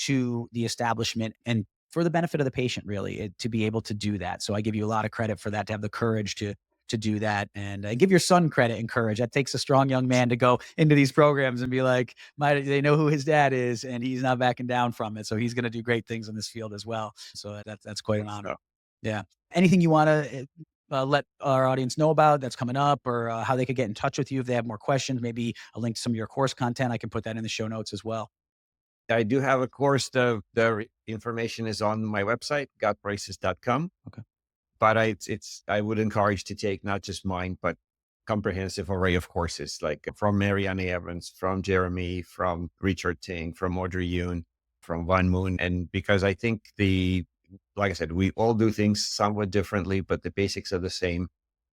to the establishment and for the benefit of the patient, really, to be able to do that. So I give you a lot of credit for that, to have the courage to do that. And I give your son credit and courage. That takes a strong young man to go into these programs and be like, they know who his dad is, and he's not backing down from it. So he's going to do great things in this field as well. So that's quite an honor. Yeah. Anything you want to let our audience know about that's coming up, or how they could get in touch with you if they have more questions, maybe a link to some of your course content? I can put that in the show notes as well. I do have a course. The information is on my website, gutbraces.com. Okay. But I would encourage to take not just mine, but comprehensive array of courses, like from Marianne Evans, from Jeremy, from Richard Ting, from Audrey Yoon, from Van Moon. And because I think like I said, we all do things somewhat differently, but the basics are the same.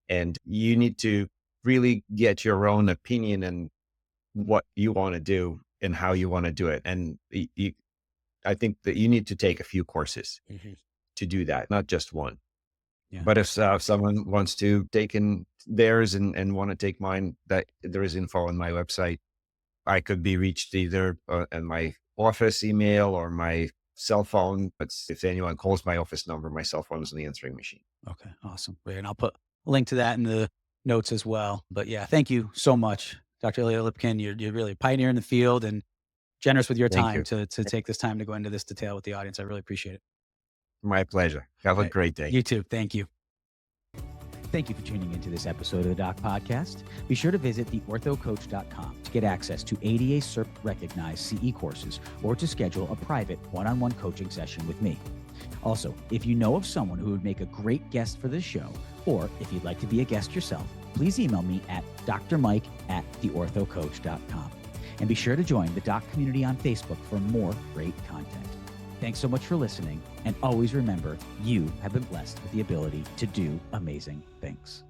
And you need to really get your own opinion and what you want to do and how you want to do it. And I think that you need to take a few courses to do that, not just one. Yeah. But if someone wants to take in theirs and want to take mine, that there is info on my website. I could be reached either in my office email or my cell phone. But if anyone calls my office number, my cell phone is on the answering machine. Okay, awesome. And I'll put a link to that in the notes as well. But yeah, thank you so much, Dr. Ilya Lipkin. You're really a pioneer in the field and generous with your time to take this time to go into this detail with the audience. I really appreciate it. My pleasure. Have a great day. You too. Thank you. Thank you for tuning into this episode of the Doc Podcast. Be sure to visit theorthocoach.com to get access to ADA CERP recognized CE courses, or to schedule a private one-on-one coaching session with me. Also, if you know of someone who would make a great guest for this show, or if you'd like to be a guest yourself, please email me at drmike@theorthocoach.com. And be sure to join the Doc community on Facebook for more great content. Thanks so much for listening, and always remember, you have been blessed with the ability to do amazing things.